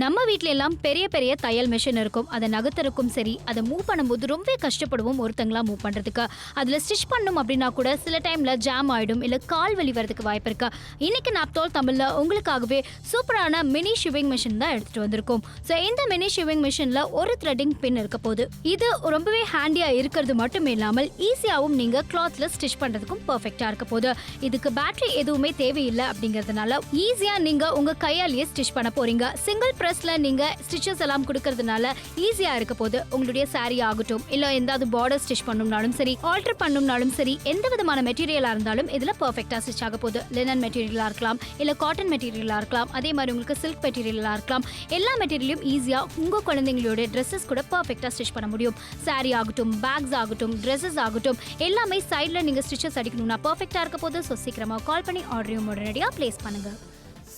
நம்ம வீட்ல எல்லாம் பெரிய பெரிய தையல் மிஷின் இருக்கும். அதை நகர்த்தறக்கும் சரி, அதை மூவ் பண்ணும்போது ரொம்ப கஷ்டப்படுவோம் ஒருத்தங்களா மூவ் பண்றதுக்கு. அதுல ஸ்டிச் பண்ணணும் அப்படின்னா கூட சில டைம்ல ஜாம் ஆயிடும், இல்ல கால் வலி வரதுக்கு வாய்ப்பு இருக்கு. இன்னைக்கு நாப்தோல் தமிழ்ல உங்களுக்காகவே சூப்பரான மினி ஷிவிங் மிஷின் தான் எடுத்துட்டு வந்திருக்கோம். ஸோ இந்த மினி ஷிவிங் மிஷின்ல ஒரு த்ரெட்டிங் பின் இருக்க போகுது. இது ரொம்பவே ஹேண்டியா இருக்கிறது மட்டும் இல்லாமல் ஈஸியாவும் நீங்க கிளாத்ல ஸ்டிச் பண்றதுக்கும் பெர்ஃபெக்ட்டா இருக்க போகுது. இதுக்கு பேட்டரி எதுவுமே தேவையில்லை அப்படிங்கறதுனால ஈஸியா நீங்க உங்க கையாலேயே ஸ்டிச் பண்ண போறீங்க. சிங்கிள் பிரஸ்ல நீங்க ஸ்டிச்சஸ் எல்லாம் கொடுக்கறதுனால ஈஸியா இருக்க போது. உங்களுடைய சாரி ஆகட்டும், இல்ல எந்தாவது பார்டர் ஸ்டிச் பண்ணணும்னாலும் சரி, ஆல்டர் பண்ணணும்னாலும் சரி, எந்த விதமான மெட்டீரியலா இருந்தாலும் இதுல பெர்ஃபெக்ட்டா ஸ்டிச் ஆக போகுது. லினன் மெட்டீரியலா இருக்கலாம், இல்ல காட்டன் மெட்டீரியலா இருக்கலாம், அதே மாதிரி உங்களுக்கு சில்க் மெட்டீரியலா இருக்கலாம். எல்லா மெட்டீரியலும் ஈஸியா உங்க குழந்தைங்களோட ட்ரெஸ்ஸஸ் கூட பெர்ஃபெக்ட்டா ஸ்டிச் பண்ண முடியும். சாரி ஆகட்டும், பேக்ஸ் ஆகட்டும், ட்ரெஸ்ஸஸ் ஆகட்டும், எல்லாமே சைட்ல நீங்க ஸ்டிச்சஸ் அடிக்கணும்னா பெர்ஃபெக்ட்டா இருக்க போது. ஸோ சீக்கிரமா கால் பண்ணி ஆர்டரையும் உடனடியா பிளேஸ் பண்ணுங்க.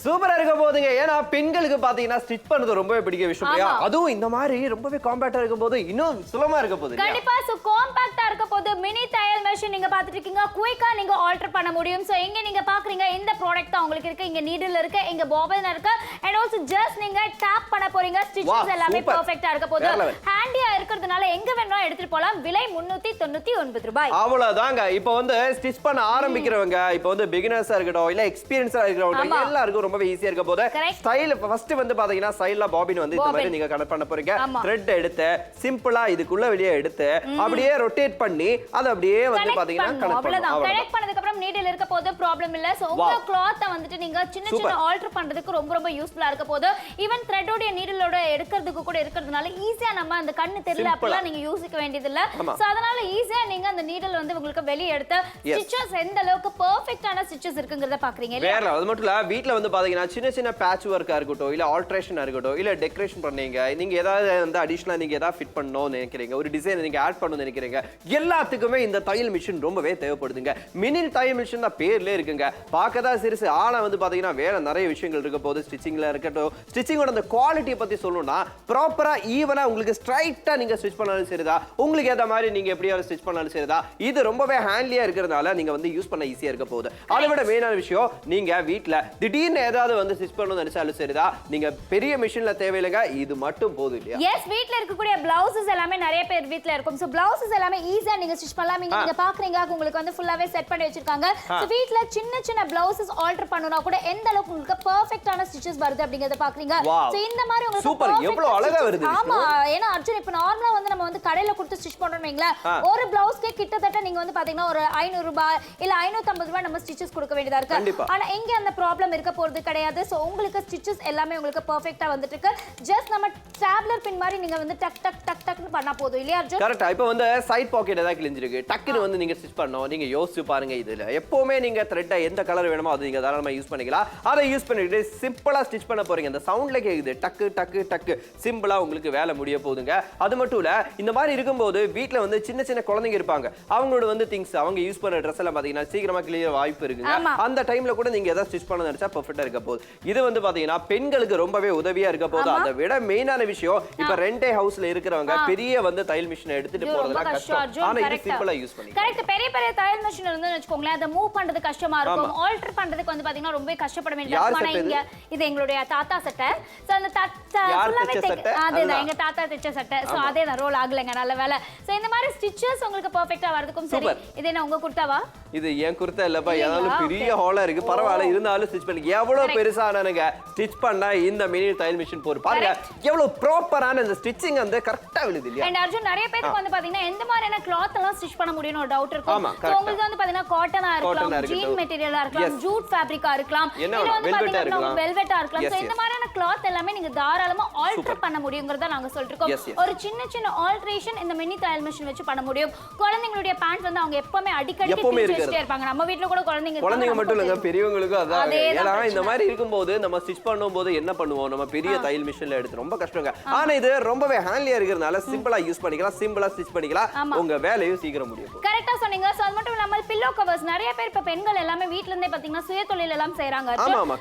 சூப்பரா இருக்க போதுங்க. ஏன்னா பெண்களுக்கு பாத்தீங்கன்னா ஸ்டிச் பண்ணது ரொம்பவே பிடிக்க விஷயம் இல்லையா? அதுவும் இந்த மாதிரி ரொம்பவே காம்பாக்டா இருக்கும் போது இன்னும் சுலமா இருக்க போகுது. கண்டிப்பா. சோ காம்பாக்டா இருக்க போது மினி தையல் மெஷின் நீங்க பாத்துட்டு இருக்கீங்க. குயிக்கா நீங்க ஆல்டர் பண்ண முடியும். சோ இங்க நீங்க பாக்குறீங்க இந்த ப்ராடக்ட் தான் உங்களுக்கு இருக்கு. இங்க நீடில் இருக்கு, இங்க பாபின் இருக்கு, அண்ட் ஆல்சோ ஜஸ்ட் நீங்க டாப் பண்ண போறீங்க. ஸ்டிச்சஸ் எல்லாமே பெர்ஃபெக்ட்டா இருக்க போது. ஹேண்டியா இருக்குறதுனால எங்க வேணா எடுத்துட்டு போலாம். விலை 399 ரூபாய். அவ்வளவுதாங்க. இப்போ வந்து ஸ்டிச் பண்ண ஆரம்பிக்கிறவங்க, இப்போ வந்து பிகினர்ஸா இருக்கட்டும், இல்ல எக்ஸ்பீரியன்ஸா இருக்கட்டும், எல்லாருக்கும் ரொம்ப ஈஸியா இருக்க போது. ஸ்டைல் ஃபர்ஸ்ட் வந்து பாத்தீங்கன்னா ஸ்டைல்ல பாபின் வந்து இந்த மாதிரி நீங்க கனெக்ட் பண்ண போறீங்க. த்ரெட் எடுத்து சிம்பிளா இதுக்குள்ள வெளியே எடுத்து அப்படியே ரொட்டேட் பண்ணி அதை அப்படியே வந்து பாத்தீங்கன்னா கனெக்ட் பண்ணலாம். கனெக்ட் பண்ணதுக்கு அப்புறம் நீடில் இருக்க போது ப்ராப்ளம் இல்ல. சோ உங்க கிளாத்தை வந்துட்டு நீங்க சின்ன சின்ன ஆல்டர் பண்றதுக்கு ரொம்ப ரொம்ப யூஸ்ஃபுல்லா இருக்க போது. ஈவன் த்ரெட்டோட நீடிலோட எடுக்கிறதுக்கு கூட இருக்கிறதுனால ஈஸியா நம்ம அந்த கண்ணு தெரியல அப்பலாம் நீங்க யூசிக்க வேண்டியது இல்ல. சோ அதனால ஈஸியா நீங்க அந்த நீடில் வந்து உங்களுக்கு வெளியே எடுத்து ஸ்டிச்சஸ் எந்த அளவுக்கு பெர்ஃபெக்ட்டான ஸ்டிச்சஸ் இருக்குங்கறத பாக்குறீங்க. வேற அது மட்டும் இல்ல, வீட்ல வந்து பாத்தீங்கன்னா சின்ன சின்ன பேட்ச் ஒர்க்கா இருக்கட்டும், இல்ல ஆல்ட்ரேஷனா இருக்கட்டும், இல்ல டெக்கரேஷன் பண்ணீங்க, நீங்க ஏதாவது வந்து அடிஷனலா நீங்க ஏதாவது ஃபிட் பண்ணணும்னு நினைக்கிறீங்க, ஒரு டிசைன் நீங்க ஆட் பண்ணணும்னு நினைக்கிறீங்க, எல்லாத்துக்குமே இந்த தையல் மிஷின் ரொம்பவே தேவைப்படுதுங்க. மினி தையல் மிஷின் தான் பேர்ல இருக்குங்க. பார்க்கதா சிறுசு, ஆனா வந்து பாத்தீங்கன்னா வேற நிறைய விஷயங்கள் இருக்க போது. ஸ்டிச்சிங்ல இருக்கட்டும், ஸ்டிச்சிங்கோட அந்த குவாலிட்டியை பத்தி சொல்லணும்னா ப்ராப்பரா ஈவனா உங்களுக்கு ஸ்ட்ரைட்டா நீங்க ஸ்டிச் பண்ணாலும் சரிதா, உங்களுக்கு ஏத்த மாதிரி நீங்க எப்படியாவது ஸ்டிச் பண்ணாலும் சரிதா, இது ரொம்பவே ஹேண்ட்லியா இருக்கிறதுனால நீங்க வந்து யூஸ் பண்ண ஈஸியா இருக்க போகுது. அதை விட மெயினான விஷயம், நீங்க வீட்ல திடீர்னு ஏதாவது வந்து ஸ்டிச் பண்ணணும்னு நினைச்சாலும் சரிதா, நீங்க பெரிய மிஷின்ல தேவையில்லைங்க, இது மட்டும் போதும் இல்லையா? எஸ், வீட்ல இருக்கக்கூடிய பிளவுசஸ் எல்லாமே நிறைய பேர் வீட்ல இருக்கும். சோ பிளவுசஸ் எல்லாமே ஈஸியா நீங்க ஸ்டிச் பண்ணலாம். நீங்க பாக்குறீங்க உங்களுக்கு வந்து ஃபுல்லாவே செட் பண்ணி வச்சிருக்காங்க. சோ வீட்ல சின்ன சின்ன பிளவுசஸ் ஆல்டர் பண்ணனும்னா கூட எந்த அளவுக்கு உங்களுக்கு பெர்ஃபெக்ட்டான ஸ்டிச்சஸ் வருது அப்படிங்கறத பாக்குறீங்க. சோ இந்த மாதிரி உங்களுக்கு சூப்பர், எவ்வளவு அழகா வருது. ஆமா, ஏனா அர்ஜுன் இப்ப நார்மலா வந்து நம்ம வந்து கடையில கொடுத்து ஸ்டிச் பண்றோம்ங்களா, ஒரு பிளவுஸ்க்கு கிட்டத்தட்ட நீங்க வந்து பாத்தீங்கன்னா ஒரு 500 ரூபாய் இல்ல 550 ரூபாய் நம்ம ஸ்டிச்சஸ் கொடுக்க வேண்டியதா இருக்கு. ஆனா இங்க அந்த ப்ராப்ளம் இருக்க போறது கிடையாது. சோ உங்களுக்கு ஸ்டிச்சஸ் எல்லாமே உங்களுக்கு பெர்ஃபெக்ட்டா வந்துட்டு இருக்கு. ஜஸ்ட் நம்ம ஸ்டாப்லர் பின் மாதிரி நீங்க வந்து டக் டக் டக் டக்னு பண்ணா போதும் இல்லையா அர்ஜுன்? கரெக்ட்டா. இப்போ வந்து சைடு பாக்கெட் ஏதாவது கிழிஞ்சிருக்கு, டக்குன்னு வந்து நீங்க ஸ்டிச் பண்ணனும். நீங்க யோசிச்சு பாருங்க. இதுல எப்பவுமே நீங்க த்ரெட்டை எந்த கலர் வேணுமோ அது நீங்க தாராளமா யூஸ் பண்ணிக்கலாம். அதை யூஸ் பண்ணிட்டு சிம்பிளா ஸ்டிச் பண்ண போறீங்க. அந்த சவுண்ட்ல கேக்குது டக்கு டக்கு டக்கு, சிம்பிளா உங்களுக்கு வேலை முடிய போகுதுங்க. அது மட்டும் இல்ல, இந்த மாதிரி இருக்கும்போது வீட்ல வந்து சின்ன சின்ன குழந்தைங்க இருப்பாங்க, அவங்களோட வந்து திங்ஸ் அவங்க யூஸ் பண்ண ட்ரெஸ் எல்லாம் பாத்தீங்கன்னா சீக்கிரமா கிளியர் வாய்ப்பு இருக்குங்க. அந்த டைம்ல கூட நீங்க ஏதாவது ஸ்டிச் பண்ண நினைச்சா பெர்ஃபெக்ட்டா இருக்க போகுது. இது வந்து பாத்தீங்கன்னா பெண்களுக்கு ரொம்பவே உதவியா இருக்க போகுது. அதை விட மெயினான விஷயம், இப்ப ரெண்டே ஹவுஸ்ல இருக்கிறவங்க பெரிய வந்து தையல் மிஷினை எடுத்துட்டு போறதுலாம் கஷ்டம். ஆனா இது சிம்பிளா யூஸ் பண்ணிக்கலாம். கரெக்ட். பெரிய பெரிய தையல் மிஷின் இருந்து வெச்சுக்கோங்களே, அதை மூவ் பண்றது கஷ்டமா இருக்கும். ஆல்டர் பண்றதுக்கு வந்து பாத்தீங்கன்னா ரொம்ப கஷ்டப்பட வேண்டியது. ஆனா இங்க இது எங்களுடைய தாத்தா சட்டை. சோ அந்த ஃபுல்லாவே அதேதான் எங்க தாத்தா தைச்ச சட்டை. சோ அதேதான் ரோல் ஆகலங்க, நல்ல வேலை. சோ இந்த மாதிரி ஸ்டிச்சஸ் உங்களுக்கு பெர்ஃபெக்ட்டா வரதுக்கும் சரி. இது என்ன உங்க குர்தாவா? இது ஏன் குர்தா இல்லப்பா, ஏதாவது பெரிய ஹாலா இருக்கு, பரவாயில்ல, இருந்தாலும் ஸ்டிச் பண்ணி எவ்வளவு பெருசானங்க ஸ்டிச் பண்ணா இந்த மினி தையல் மிஷின் போற பாருங்க எவ்வளவு ப்ராப்பரான இந்த ஸ்டிச்சிங் வந்து கரெக்ட்டா விழுது இல்லையா? அண்ட் அர்ஜுன், நிறைய பேருக்கு வந்து பாத்தீங்கன்னா எந்த மாதிரியான கிளாத் எல்லாம் ஸ்டிச் பண்ண முடியும்னு ஒரு டவுட் இருக்கும். சோ உங்களுக்கு வந்து பாத்தீங்கன்னா காட்டனா இருக்கலாம், ஜீன் மெட்டீரியலா இருக்கலாம், ஜூட் ஃபேப்ரிக்கா இருக்கலாம், இல்ல வந்து பாத்தீங்கன்னா வெல்வெட்டா இருக்கலாம். சோ இந்த மாதிரியான கிளாத் எல்லாமே நீங்க தாராளமா ஆல்டர் பண்ண முடியும்ங்கறத நாங்க சொல்லிருக்கோம். ஒரு சின்ன சின்ன ஆல்டரேஷன் இந்த மினி தையல் மிஷின் வச்சு பண்ண முடியும். குழந்தைகளுடைய பேண்ட் வந்து அவங்க எப்பவுமே அடிக்கடி கிழிச்சிட்டே இருப்பாங்க. நம்ம வீட்ல கூட குழந்தைங்க மட்டும் இல்லங்க, பெரியவங்களுக்கும் அதான். ஏன்னா இந்த மாதிரி இருக்கும்போது நம்ம ஸ்டிச் பண்ணும்போது என்ன பண்ணுவோம், நம்ம பெரிய தையல் மிஷின்ல எடுத்து ரொம்ப கஷ்டங்க. ஆனா இது ரொம்பவே ஹேண்ட்லியா இருக்கிறதுனால சிம்பிளா யூஸ் பண்ணிக்கலாம், சிம்பிளா ஸ்டிச் பண்ணிக்கலாம், உங்க வேலையும் சீக்கிரம் முடியும். கரெக்ட்டா சொன்னீங்க. சோ அது மட்டும் இல்லாம பில்லோ கவர்ஸ் நிறைய பேர் இப்ப பெண்கள் எல்லாமே வீட்ல இருந்தே பாத்தீங்கன்னா சுய தொழில் எல்லாம் செய்றாங்க. சோ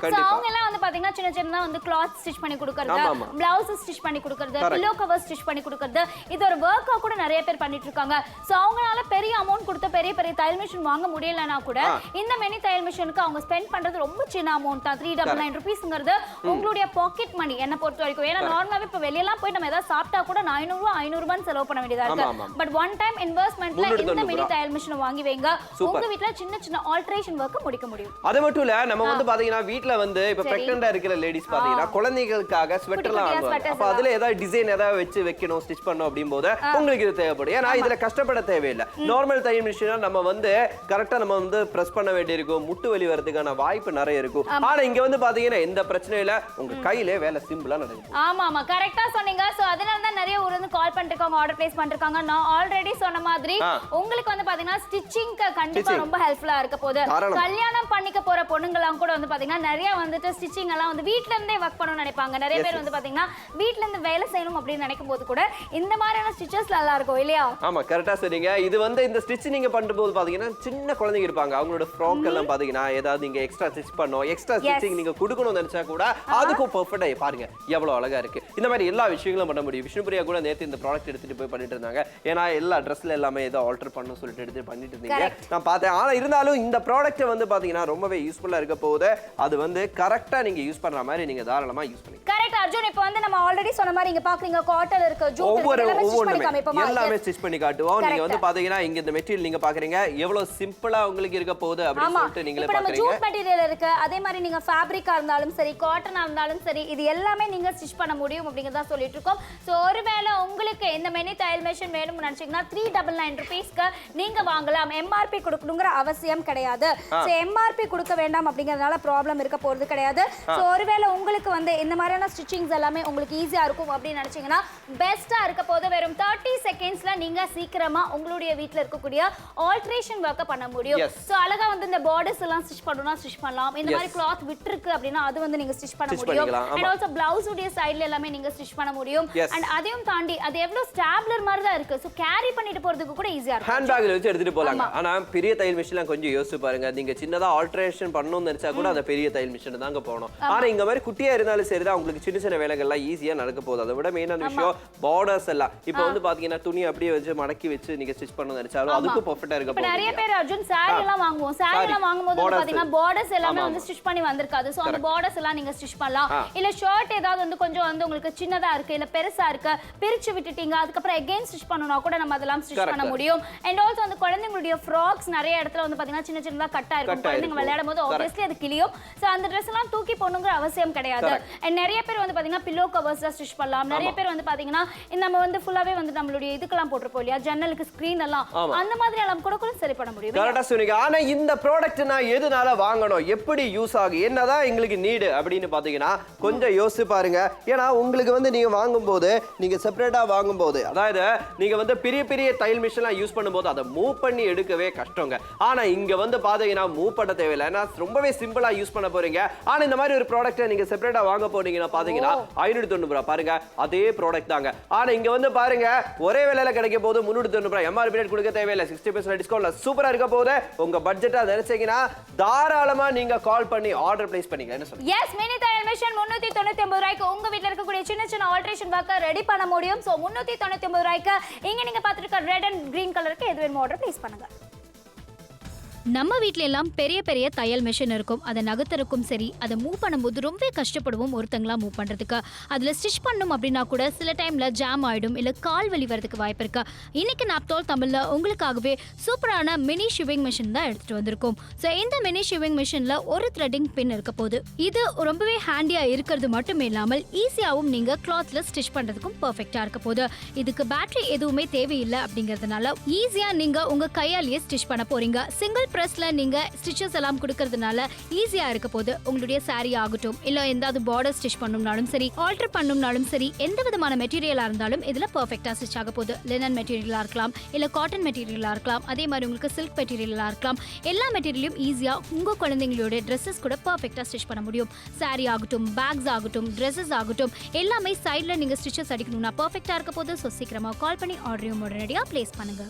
அவங்க எல்லாம் வந்து பாத்தீங்கன்னா சின்ன சின்னதா வந்து கிளாத் ஸ்டிச் பண்ணி கொடுக்கறது, பிளவுஸ் ஸ்டிச் பண்ணி கொடுக்கறது, பில்லோ கவர் ஸ்டிச் பண்ணி கொடுக்கறது, இது ஒரு வர்க்கா கூட நிறைய பேர் பண்ணிட்டு இருக்காங்க. சோ அவங்களால பெரிய அமௌண்ட் கொடுத்து பெரிய பெரிய தையல் மிஷின் வாங்க முடியலனா கூட இந்த மினி தையல் மிஷினுக்கு அவங்க ஸ்பெண்ட் பண்றது ரொம்ப சின்ன அமௌண்ட் தான். தான். 399 rupeesங்கிறது உங்களுடைய பாக்கெட் மணி என்ன பொறுத்த வரைக்கும். ஏன்னா நார்மலாவே இப்ப வெளியெல்லாம் போய் நம்ம ஏதாவது சாப்பிட்டா கூட 400 500 ரூபாய் செலவு பண்ண வேண்டியதா இருக்கு. பட் ஒன் டைம் இன்வெஸ்ட்மென்ட்ல இந்த மினி தையல் மிஷினை வாங்கி வைங்க. உங்க வீட்ல சின்ன சின்ன ஆல்டரேஷன் வர்க் முடிக்க முடியும். அது மட்டும் இல்ல, நம்ம வந்து பாத்தீங்கன்னா வீட்ல வந்து இப்ப பிரெக்னன்ட்டா இருக்கிற லேடிஸ் பாத்தீங்கன்னா குழந்தைகளுக்காக ஸ்வெட்டர்லாம் வாங்குவாங்க. அப்ப அதுல ஏதாவது டிசைன் ஏதாவது வச்சு வைக்கணும், ஸ்டிச் பண்ணணும் அப்படிம்போது உங்களுக்கு இது தேவைப்படும். ஏன்னா இதுல கஷ்டப்பட தேவையில்லை. நார்மல் தையல் மிஷினா நம்ம வந்து கரெக்டா நம்ம வந்து பிரஸ் பண்ண வேண்டியிருக்கும், முட்டு வலி வரதுக்கான வாய்ப்பு நிறைய இருக்கும். ஆனா இங்க வந்து பாத்தீங்கன்னா எந்த பிரச்சனையும் இல்ல, உங்க கையிலே வேலை சிம்பிளா நடக்குது. ஆமா கரெக்டா சொன்னீங்க. சோ அதனால தான் நிறைய ஊர்ல இருந்து கால் பண்ணிருக்காங்க, ஆர்டர் பிளேஸ் பண்ணிருக்காங்க. நான் ஆல்ரெடி சொன்ன மாதிரி உங்களுக்கு வந்து பாத்தீங்கன்னா ஸ்டிச்சிங்க்கு கண்டிப்பா ரொம்ப ஹெல்ப்ஃபுல்லா இருக்க போகுது. கல்யாணம் பண்ணிக்க போற பொண்ணுங்கலாம் கூட வந்து பாத்தீங்கன்னா நிறைய வந்துட்டு ஸ்டிச்சிங் எல்லாம் வந்து வீட்ல இருந்தே வர்க் பண்ணணும்னு நினைப்பாங்க. நிறைய பேர் வந்து பாத்தீங்கன்னா வீட்ல இருந்து வேலை செய்யணும் அப்படின்னு நினைக்கும் போது கூட இந்த மாதிரியான ஸ்டிச்சஸ் நல்லா இருக்கும் இல்லையா? ஆமா கரெக்டா சொன்னீங்க. இது வந்து இந்த ஸ்டிச் நீங்க பண்ணும்போது பாத்தீங்கன்னா சின்ன குழந்தைங்க இருப்பாங்க, அவங்களோட ஃப்ராக் எல்லாம் பாத்தீங்கன்னா ஏதாவது நீங்க எக்ஸ்ட்ரா ஸ்டிச் பண்ணணும், எக்ஸ்ட்ரா ஸ்டிச்சிங் நீங்க கொடுக்கணும்னு நினைச்சா கூட அதுக்கும் பெர்ஃபெக்ட்டா பாருங்க எவ்வளவு அழகா இருக்கு. இந்த மாதிரி எல்லா விஷயங்களும் பண்ண முடியும். விஷ்ணுபிரியா கூட நேத்து இந்த ப்ராடக்ட் எடுத்துட்டு போய் பண்ணிட்டு இருந்தாங்க. ஏன்னா எல்லா ட்ரெஸ்ல எல்லாமே ஏதோ ஆல்டர் பண்ணணும் சொல்லிட்டு எடுத்து பண்ணிட்டு இருந்தீங்க, நான் பார்த்தேன். ஆனா இருந்தாலும் இந்த ப்ராடக்ட் வந்து பாத்தீங்கன்னா ரொம்பவே யூஸ்ஃபுல்லா இருக்க போகுது. அது வந்து கரெக்டா நீங்க யூஸ் பண்ற மாதிரி நீங்க தாராளமா யூஸ் பண்ணி. கரெக்ட் அர்ஜுன். இப்போ வந்து நம்ம ஆல்ரெடி சொன்ன மாதிரி இங்க பாக்குறீங்க காட்டன் இருக்கு, ஜூட் இருக்கு, எல்லாமே ஸ்டிச் பண்ணி காட்டுவோம். நீங்க வந்து பாத்தீங்கன்னா இங்க இந்த மெட்டீரியல் நீங்க பாக்குறீங்க எவ்வளவு சிம்பிளா உங்களுக்கு இருக்க போகுது அப்படின்னு சொல்லிட்டு நீங்களே பாக்குறீங்க. ஜூட் மெட்டீரியல் இருக்கு, அதே மாதிரி நீங்க ஃபேப்ரிக்கா இருந்தாலும் சரி, காட்டனா இருந்தாலும் சரி, இது எல்லாமே நீங்க ஸ்டிச் பண்ண முடியும் அப்படிங்கறத சொல்லிட்டு இருக்கோம். சோ ஒருவேளை உங்களுக்கு இந்த மினி தையல் மிஷின் வேணும்னு நினைச்சீங்கன்னா 399 rupeesக்கு நீங்க வாங்கலாம். எம்ஆர்பி கொடுக்கணுங்கிற அவசியம் கிடையாது. சோ எம்ஆர்பி கொடுக்க வேண்டாம் அப்படிங்கறதுனால ப்ராப்ளம் இருக்க போறது கிடையாது. சோ ஒருவேளை உங்களுக்கு வந்து இந்த மாதிரியான ஸ்டிச்சிங்ஸ் எல்லாமே உங்களுக்கு ஈஸியா இருக்கும் அப்படின்னு நினைச்சீங்கன்னா பெஸ்டா இருக்க போது வெறும் 30 செகண்ட்ஸ்ல நீங்க சீக்கிரமா உங்களுடைய வீட்ல இருக்கக்கூடிய ஆல்டரேஷன் வர்க்க பண்ண முடியும். சோ அழகா வந்து இந்த பார்டர்ஸ் எல்லாம் ஸ்டிச் பண்ணனும்னா ஸ்டிச் பண்ணலாம். இந்த மாதிரி கிளாத் விட்டுருக்கு அப்படினா அது வந்து நீங்க ஸ்டிச் பண்ண முடியும். அண்ட் ஆல்சோ பிளவுஸ் உடைய சைடுல எல்லாமே நீங்க ஸ்டிச் பண்ண முடியும். அண்ட் அதையும் தாண்டி அது எவ்வளவு ஸ்டாப்லர் மாதிரி தான் இருக்கு. சோ கேரி பண்ணிட்டு போறதுக்கு கூட ஈஸியா இருக்கும். ஹேண்ட் பேக்ல வச்சு எடுத்துட்டு போலாங்க. ஆனா பெரிய தையல் மிஷின்லாம் கொஞ்சம் யோசிச்சு பாருங்க. நீங்க சின்னதா ஆல்டரேஷன் பண்ணனும்னு நினைச்சா கூட அந்த பெரிய தையல் மிஷின் தாங்க போணும். ஆனா இங்க மாதிரி குட்டியா இருந்தாலும் சரிதான் உங்களுக்கு சின்ன சின்ன வேலைகள்லாம் ஈஸியா நடக்க போகுது. அதை விட மெயினான விஷயம் பார்டர்ஸ் எல்லாம். இப்போ வந்து பாத்தீங்கன்னா துணி அப்படியே வச்சு மடக்கி வச்சு நீங்க ஸ்டிச் பண்ணனும்னு நினைச்சாலும் அதுக்கும் பெர்ஃபெக்ட்டா இருக்க போகுது. நிறைய பேர் அர்ஜுன் சாரி எல்லாம் வாங்குவோம். சாரி எல்லாம் வாங்கும்போது பாத்தீங்கன்னா பார்டர்ஸ் எல்லாமே வந்து ஸ்டிச் பண்ணி வந்திருக்காது. சோ அந்த பார்டர்ஸ் எல்லாம் நீங்க ஸ்டிச் பண்ணலாம். இல்ல ஷர்ட் ஏதாவது வந்து கொஞ்சம் வந்து உங்களுக்கு சின்னதா இருக்கு இல்ல பெருசா இருக்கு, பிரிச்சு விட்டுட்டீங்க, அதுக்கு அப்புறம் அகைன் ஸ்டிச் பண்ணனும்னா கூட நம்ம அதெல்லாம் ஸ்டிச் பண்ண முடியும். அண்ட் ஆல்சோ அந்த குழந்தைகளுடைய ஃப்ராக்ஸ் நிறைய இடத்துல வந்து பாத்தீங்கன்னா சின்ன சின்னதா கட்டா இருக்கும். குழந்தைங்க விளையாடும்போது obviously அது கிளியும். சோ அந்த Dress எல்லாம் தூக்கி போடணும்ங்கற அவசியம் கிடையாது. அண்ட் நிறைய பேர் வந்து பாத்தீங்கன்னா பில்லோ கவர்ஸ்ல ஸ்டிச் பண்ணலாம். நிறைய பேர் வந்து பாத்தீங்கன்னா நம்ம வந்து ஃபுல்லாவே வந்து நம்மளுடைய இதுக்கெல்லாம் போட்டுறோம் இல்லையா, ஜன்னலுக்கு ஸ்கிரீன் எல்லாம், அந்த மாதிரி எல்லாம் கூட சரி பண்ண முடியும். கரெக்ட்டா சொன்னீங்க. ஆனா இந்த ப்ராடக்ட் நான் எதனால வாங்கணும், எப்படி யூஸ் ஆகும், என்னதான் எங்களுக்கு நீடு அப்படின்னு பாத்தீங்கன்னா கொஞ்சம் யோசிச்சு பாருங்க. ஏன்னா உங்களுக்கு வந்து நீங்க வாங்கும்போது நீங்க செப்பரேட்டா வாங்கும்போது அதாவது நீங்க வந்து பெரிய பெரிய தையல் மிஷின்லாம் யூஸ் பண்ணும்போது அதை மூவ் பண்ணி எடுக்கவே கஷ்டங்க. ஆனா இங்க வந்து பாத்தீங்கன்னா மூவ் பண்ண தேவையில்லை. ஏன்னா ரொம்பவே சிம்பிளா யூஸ் பண்ண போறீங்க. ஆனா இந்த மாதிரி ஒரு ப்ராடக்ட்டை நீங்க செப்பரேட்டா வாங்க போறீங்கன்னா பாத்தீங்கன்னா 590 ரூபாய் பாருங்க, அதே ப்ராடக்ட் தாங்க. ஆனா இங்க வந்து பாருங்க ஒரே விலையில கிடைக்க போது 390 ரூபாய். எம்ஆர்பி ரேட் கொடுக்க தேவையில்லை. 60% டிஸ்கவுண்ட்ல சூப்பரா இருக்க போது. உங்க பட்ஜெட்டா நினைச்சீங்கன்னா தாராளமா நீங்க கால் பண்ணி ஆர்டர் பிளேஸ் பண்ணிங்க. என்ன சொல்றீங்க? எஸ், மினி தையல் மிஷின் 399 ரூபாய்க்கு உங்க வீட்ல இருக்கக்கூடிய சின்ன சின்ன ஆல்டரேஷன் வர்க்க ரெடி பண்ண முடியும். சோ 399 ரூபாய்க்கு இங்க நீங்க பாத்துருக்க ரெட் அண்ட் கிரீன் கலருக்கு எது வேணுமோ ஆர்டர் பிளேஸ் பண்ணுங்க. நம்ம வீட்ல எல்லாம் பெரிய பெரிய தையல் மிஷின் இருக்கும். அதை நகர்த்தறக்கும் சரி, அதை மூவ் பண்ணும்போது ரொம்ப கஷ்டப்படுவோம் ஒருத்தங்களா மூவ் பண்றதுக்கு. அதுல ஸ்டிச் பண்ணணும் அப்படின்னா கூட சில டைம்ல ஜாம் ஆயிடும், இல்ல கால் வலி வரதுக்கு வாய்ப்பு இருக்கு. இன்னைக்கு நாப்தோல் தமிழ்ல உங்களுக்காகவே சூப்பரான மினி ஷிவிங் மிஷின் தான் எடுத்துட்டு வந்திருக்கோம். ஸோ இந்த மினி ஷிவிங் மிஷின்ல ஒரு த்ரெட்டிங் பின் இருக்க போகுது. இது ரொம்பவே ஹேண்டியா இருக்கிறது மட்டும் இல்லாமல் ஈஸியாவும் நீங்க கிளாத்ல ஸ்டிச் பண்றதுக்கும் பெர்ஃபெக்ட்டா இருக்க போகுது. இதுக்கு பேட்டரி எதுவுமே தேவையில்லை அப்படிங்கறதுனால ஈஸியா நீங்க உங்க கையாலேயே ஸ்டிச் பண்ண போறீங்க. சிங்கிள் பிரஸ்ல நீங்க ஸ்டிச்சஸ் எல்லாம் கொடுக்கறதுனால ஈஸியா இருக்க போது. உங்களுடைய சாரி ஆகட்டும், இல்ல எந்தாவது பார்டர் ஸ்டிச் பண்ணணும்னாலும் சரி, ஆல்டர் பண்ணணும்னாலும் சரி, எந்த விதமான மெட்டீரியலா இருந்தாலும் இதுல பெர்ஃபெக்ட்டா ஸ்டிச் ஆக போகுது. லினன் மெட்டீரியலா இருக்கலாம், இல்ல காட்டன் மெட்டீரியலா இருக்கலாம், அதே மாதிரி உங்களுக்கு சில்க் மெட்டீரியலா இருக்கலாம். எல்லா மெட்டீரியலும் ஈஸியா உங்க குழந்தைங்களோட ட்ரெஸ்ஸஸ் கூட பெர்ஃபெக்ட்டா ஸ்டிச் பண்ண முடியும். சாரி ஆகட்டும், பேக்ஸ் ஆகட்டும், ட்ரெஸ்ஸஸ் ஆகட்டும், எல்லாமே சைட்ல நீங்க ஸ்டிச்சஸ் அடிக்கணும்னா பெர்ஃபெக்ட்டா இருக்க போது. ஸோ சீக்கிரமா கால் பண்ணி ஆர்டரையும் உடனடியா பிளேஸ் பண்ணுங்க.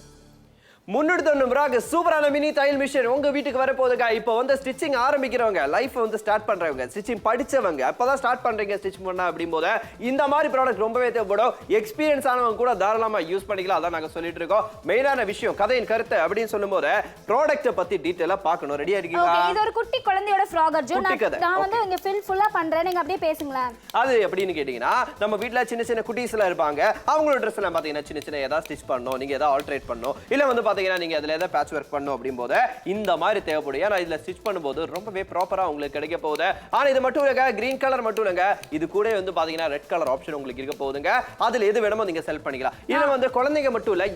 390 சூப்பரான மினி தையல் மிஷின் உங்க வீட்டுக்கு வர போதுங்க. இப்போ வந்து ஸ்டிச்சிங் ஆரம்பிக்கிறவங்க, லைஃப் வந்து ஸ்டார்ட் பண்றவங்க, ஸ்டிச்சிங் படிச்சவங்க, அப்பதான் ஸ்டார்ட் பண்றீங்க ஸ்டிச் பண்ண அப்படிம்போது இந்த மாதிரி ப்ராடக்ட் ரொம்பவே தேவைப்படும். எக்ஸ்பீரியன்ஸ் ஆனவங்க கூட தாராளமா யூஸ் பண்ணிக்கலாம். அதான் நாங்க சொல்லிட்டு இருக்கோம். மெயினான விஷயம் கதையின் கருத்து அப்படின்னு சொல்லும்போது ப்ராடக்ட்டை பத்தி டீடைலா பார்க்கணும். ரெடியா இருக்கீங்களா? ஓகே, இது ஒரு குட்டி குழந்தையோட ஃப்ராக் அர்ஜுன். நான் வந்து இங்க ஃபுல்லா பண்றேன், நீங்க அப்படியே பேசுங்களேன். அது எப்படின்னு கேட்டீங்கன்னா, நம்ம வீட்ல சின்ன சின்ன குட்டீஸ் எல்லாம் இருப்பாங்க. அவங்களோட Dress எல்லாம் பாத்தீங்கன்னா சின்ன சின்ன ஏதாவது ஸ்டிச் பண்ணனும், நீங்க ஏதாவது ஆல்டரேட் பண்ணனும், இல்ல வந்து பாத்தீங்கன்னா நீங்க அதுல ஏதாவது பேட்ச் வொர்க் பண்ணனும் அப்படிம்போது இந்த மாதிரி தேவைப்படும். ஏன்னா இதுல ஸ்டிச் பண்ணும்போது ரொம்பவே ப்ராப்பரா உங்களுக்கு கிடைக்க போகுது. ஆனா இது மட்டும் இல்லங்க, கிரீன் கலர் மட்டும் இல்லங்க, இது கூட வந்து பாத்தீங்கன்னா ரெட் கலர் ஆப்ஷன் உங்களுக்கு இருக்க போகுதுங்க. அதுல எது வேணுமோ நீங்க செலக்ட் பண்ணிக்கலாம். இதுல வந்து குழந்தைங்க மட்டும் இல்ல,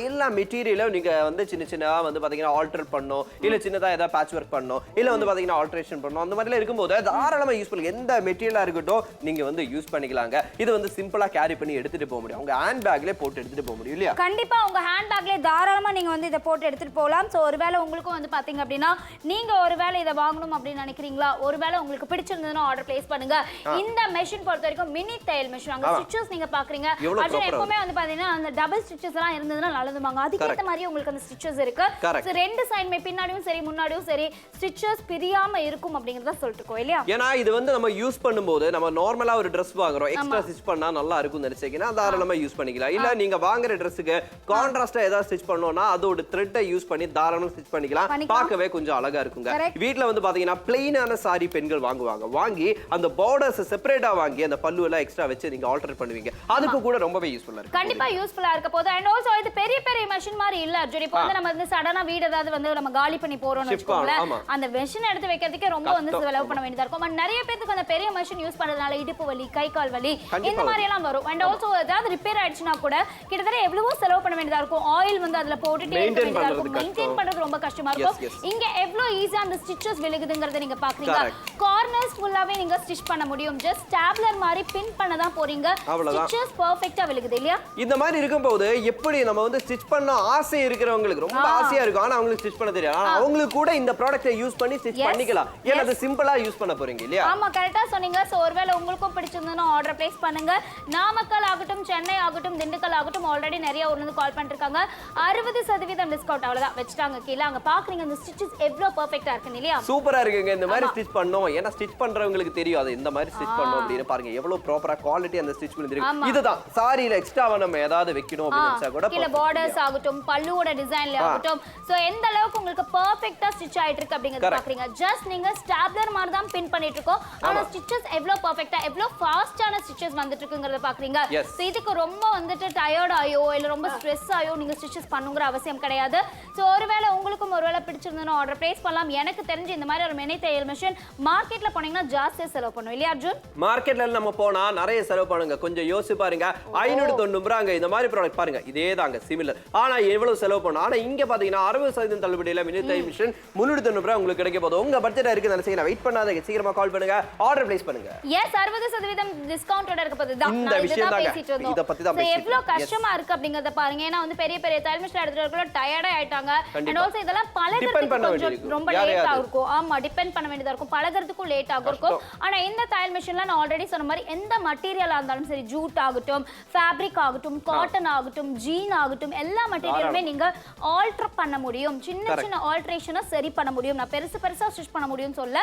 எல்லா மெட்டீரியலும் நீங்க வந்து சின்ன சின்னதா வந்து பாத்தீங்கன்னா ஆல்டர் பண்ணனும், இல்ல சின்னதா ஏதாவது பேட்ச் வொர்க் பண்ணனும், இல்ல வந்து பாத்தீங்கன்னா ஆல்டரேஷன் பண்ணனும், அந்த மாதிரிலாம் இருக்கும்போது தாராளமா யூஸ் பண்ணுங்க. எந்த மெட்டீரியலா இருக்கட்டும் நீங்க வந்து யூஸ் பண்ணிக்கலாங்க. இது வந்து சிம்பிளா கேரி பண்ணி எடுத்துட்டு போக முடியும். உங்க ஹேண்ட் பேக்ல போட்டு எடுத்துட்டு போக முடியும் இல்லையா? கண்டிப்பா உங்க ஹேண்ட் பேக்ல தாராளமா நீங்க வந்து இத போட்டு எடுத்துட்டு போகலாம். சோ ஒருவேளை உங்களுக்கும் வந்து பாத்தீங்க அப்படினா நீங்க ஒருவேளை இத வாங்கணும் அப்படி நினைக்கிறீங்களா, ஒருவேளை உங்களுக்கு பிடிச்சிருந்ததுனா ஆர்டர் பிளேஸ் பண்ணுங்க. இந்த மெஷின் பொறுத்த வரைக்கும் மினி தையல் மெஷின். அங்க ஸ்டிச்சஸ் நீங்க பாக்குறீங்க. அது எப்பவுமே வந்து பாத்தீங்கன்னா அந்த டபுள் ஸ்டிச்சஸ் எல்லாம் இருந்ததுனா நல்லதுமாங்க. அதுக்கேத்த மாதிரி உங்களுக்கு அந்த ஸ்டிச்சஸ் இருக்கு. சோ ரெண்டு சைடுமே பின்னாடியும் சரி முன்னாடியும் சரி ஸ்டிச்சஸ் பிரியாம இருக்கும் அப்படிங்கறத சொல்லிருக்கோம் இல்லையா? ஏன்னா இது வந்து நம்ம யூஸ் பண்ணும்போது நம்ம நார்மலா ஒரு Dress வாங்குறோம், எக்ஸ்ட்ரா ஸ்டிச் பண்ணா நல்லா இருக்கும்னு நினைச்சீங்கன்னா தாராளமா யூஸ் பண்ணிக்கலாம். இல்ல நீங்க வாங்குற Dressக்கு கான்ட்ராஸ்டா ஏதாவது ஸ்டிச் பண்ணனும்னா அதோட த்ரெட்டை யூஸ் பண்ணி தாராளமா ஸ்டிச் பண்ணிக்கலாம். பார்க்கவே கொஞ்சம் அழகா இருக்குங்க. வீட்ல வந்து பாத்தீங்கன்னா பிளைனான சாரி பெண்கள் வாங்குவாங்க, வாங்கி அந்த பார்டர்ஸ் செப்பரேட்டா வாங்கி அந்த பல்லு எல்லாம் எக்ஸ்ட்ரா வச்சு நீங்க ஆல்டர் பண்ணுவீங்க. அதுக்கு கூட ரொம்பவே யூஸ்ஃபுல்லா இருக்கு. கண்டிப்பா யூஸ்ஃபுல்லா இருக்க போகுது. அண்ட் ஆல்சோ இது பெரிய பெரிய மெஷின் மாதிரி இல்ல அர்ஜுன். இப்போ வந்து நம்ம வந்து சடனா வீடு ஏதாவது வந்து நம்ம காலி பண்ணி போறோம்னு வெச்சுக்கோங்க, அந்த மெஷின் எடுத்து வைக்கிறதுக்கே ரொம்ப வந்து செலவு பண்ண வேண்டியதா இருக்கும். பட் நிறைய பேருக்கு அந்த பெரிய மெஷின் யூஸ் பண்றதுனால இடுப்பு வலி, கை கால் வலி இந்த மாதிரி எல்லாம் வரும். அண்ட் ஆல்சோ ஏதாவது ரிப்பேர் ஆயிடுச்சுனா கூட கிட்டத்தட்ட எவ்வளவோ செலவு பண்ண வேண்டியதா இருக்கும். ஆயில் வந்து அதுல போட்டுட்டே இருக்க வேண்டியதா இருக்கும். மெயின்டெய்ன் பண்றது ரொம்ப கஷ்டமா இருக்கும். இங்க எவ்வளவு ஈஸியா அந்த ஸ்டிச்சஸ் விழுகுதுங்கறத நீங்க பாக்குறீங்க. கார்னர்ஸ் ஃபுல்லாவே நீங்க ஸ்டிச் பண்ண முடியும். ஜஸ்ட் ஸ்டாப்லர் மாதிரி பின் பண்ண தான் போறீங்க. ஸ்டிச்சஸ் பெர்ஃபெக்ட்டா விழுகுது இல்லையா? இந்த மாதிரி இருக்கும்போது எப்படி நம்ம வந்து ஸ்டிச் பண்ண ஆசை இருக்கிறவங்களுக்கு ரொம்ப ஆசையா இருக்கும், ஆனா அவங்களுக்கு ஸ்டிச் பண்ண தெரியாது. ஆனா அவங்களுக்கு கூட இந்த ப்ராடக்ட்டை யூஸ் பண்ணி ஸ்டிச் பண்ணிக்கலாம். ஏன்னா அது சிம்பிளா யூஸ் பண்ண போறீங்க இல்லையா? ஆமா, கரெக்ட்டா சொன்னீங்க. சோ ஒருவேளை உங்களுக்கும் பிடிச்சிருந்தா ஆர்டர் பிளேஸ் பண்ணுங்க. நாமக்கல் ஆகட்டும், சென்னை ஆகட்டும், திண்டுக்கல் ஆகட்டும் ஆல்ரெடி நிறைய ஊர்ல இருந்து கால் பண்ணிருக்காங்க. 60% டிஸ்கவுண்ட் அவ்வளவுதான் வெச்சிட்டாங்க கீழ. அங்க பாக்குறீங்க அந்த ஸ்டிச்சஸ் எவ்வளவு பெர்ஃபெக்ட்டா இருக்கு இல்லையா? சூப்பரா இருக்குங்க. இந்த மாதிரி ஸ்டிச் பண்ணோம், ஏன்னா ஸ்டிச் பண்றவங்களுக்கு தெரியும் அது இந்த மாதிரி ஸ்டிச் பண்ணோம் அப்படின்னு. பாருங்க எவ்வளவு ப்ராப்பரா குவாலிட்டி அந்த ஸ்டிச் பண்ணிருக்கு. இதுதான் சாரியில எக்ஸ்ட்ராவா நம்ம ஏதாவது வைக்கணும் அப்படின்னு நினைச்சா கூட கீழ பார்டர்ஸ் ஆகட்டும், பல்லுவோட டிசைன்ல ஆகட்டும், சோ எந்த அளவுக்கு உங்களுக்கு பெர்ஃபெக்ட்டா ஸ்டிச் ஆயிட்டு இருக்கு அப்படிங்கறத பாக்குறீங்க. ஜஸ்ட் நீங்க ஸ்டாப்லர் மாதிரி தான் பின் பண்ணிட்டு இருக்கோம். ஆனா ஸ்டிச்சஸ் எவ்வளவு பெர்ஃபெக்ட்டா எவ்வளவு ஃபாஸ்டான ஸ்டிச்சஸ் வந்துட்டு இருக்குங்கறத பாக்குறீங்க. சோ இதுக்கு ரொம்ப வந்துட்டு டயர்ட் ஆயோ இல்ல ரொம்ப ஸ்ட்ரெஸ் ஆயோ நீங்க ஸ்டிச்சஸ் பண்ணுங்கற அவசியம் கிடையாது. சோ ஒருவேளை உங்களுக்கும் ஒருவேளை பிடிச்சிருந்தா ஆர்டர் பிளேஸ் பண்ணலாம். எனக்கு தெரிஞ்சு இந்த மாதிரி ஒரு மினி தையல் மெஷின் மார்க்கெட்ல போனீங்கன்னா ஜாஸ்தியா செலவு பண்ணுவீங்க இல்லையா அர்ஜுன்? மார்க்கெட்ல நம்ம போனா நிறைய செலவு பண்ணுங்க. கொஞ்சம் யோசிச்சு பாருங்க. 590 இந்த மாதிரி ப்ராடக்ட் பாருங்க, இதே தாங்க சிமிலர். ஆனா எவ்வளவு செலவு பண்ணும். ஆனா இங்க பாத்தீங்கன்னா 60% தள்ளுபடியில மினி தையல் மிஷின் 390 உங்களுக்கு கிடைக்க போகுது. உங்க பட்ஜெட் இருக்கு நினைச்சீங்கன்னா வெயிட் பண்ணாதீங்க, சீக்கிரமா கால் பண்ணுங்க, ஆர்டர் பிளேஸ் பண்ணுங்க. எஸ், 60% டிஸ்கவுண்டோட இருக்க போகுது. இந்த விஷயம் தாங்க, இத பத்தி தான் பேசிட்டு எவ்வளவு கஷ்டமா இருக்கு அப்படிங்கறத பாருங்க. ஏன்னா வந்து பெரிய பெரிய தையல் மிஷின் எடுத்துறதுக்குள்ள டயர்டா ஆயிட்டாங்க. அண்ட் ஆல்சோ இதெல்லாம் பழகிறதுக்கு ரொம்ப லேட்டா இருக்கும். ஆமா, டிபெண்ட் பண்ண வேண்டியதா இருக்கும். பழகிறதுக்கும் லேட்டா இருக்கும். ஆனா இந்த தையல் மிஷின்ல நான் ஆல்ரெடி சொன்ன மாதிரி எந்த மெட்டீரியலா இருந்தாலும் சரி, ஜூட் ஆகட்டும், ஃபேப்ரிக் ஆகட்டும், காட்டன் ஆகட்டும், ஜீன் ஆகட்டும், எல்லா மெட்டீரியலுமே நீங்க ஆல்டர் பண்ண முடியும். சின்ன சின்ன ஆல்டரேஷனை சரி பண்ண முடியும். நான் பெருசா ஸ்டிச் பண்ண முடியும்னு சொல்ல,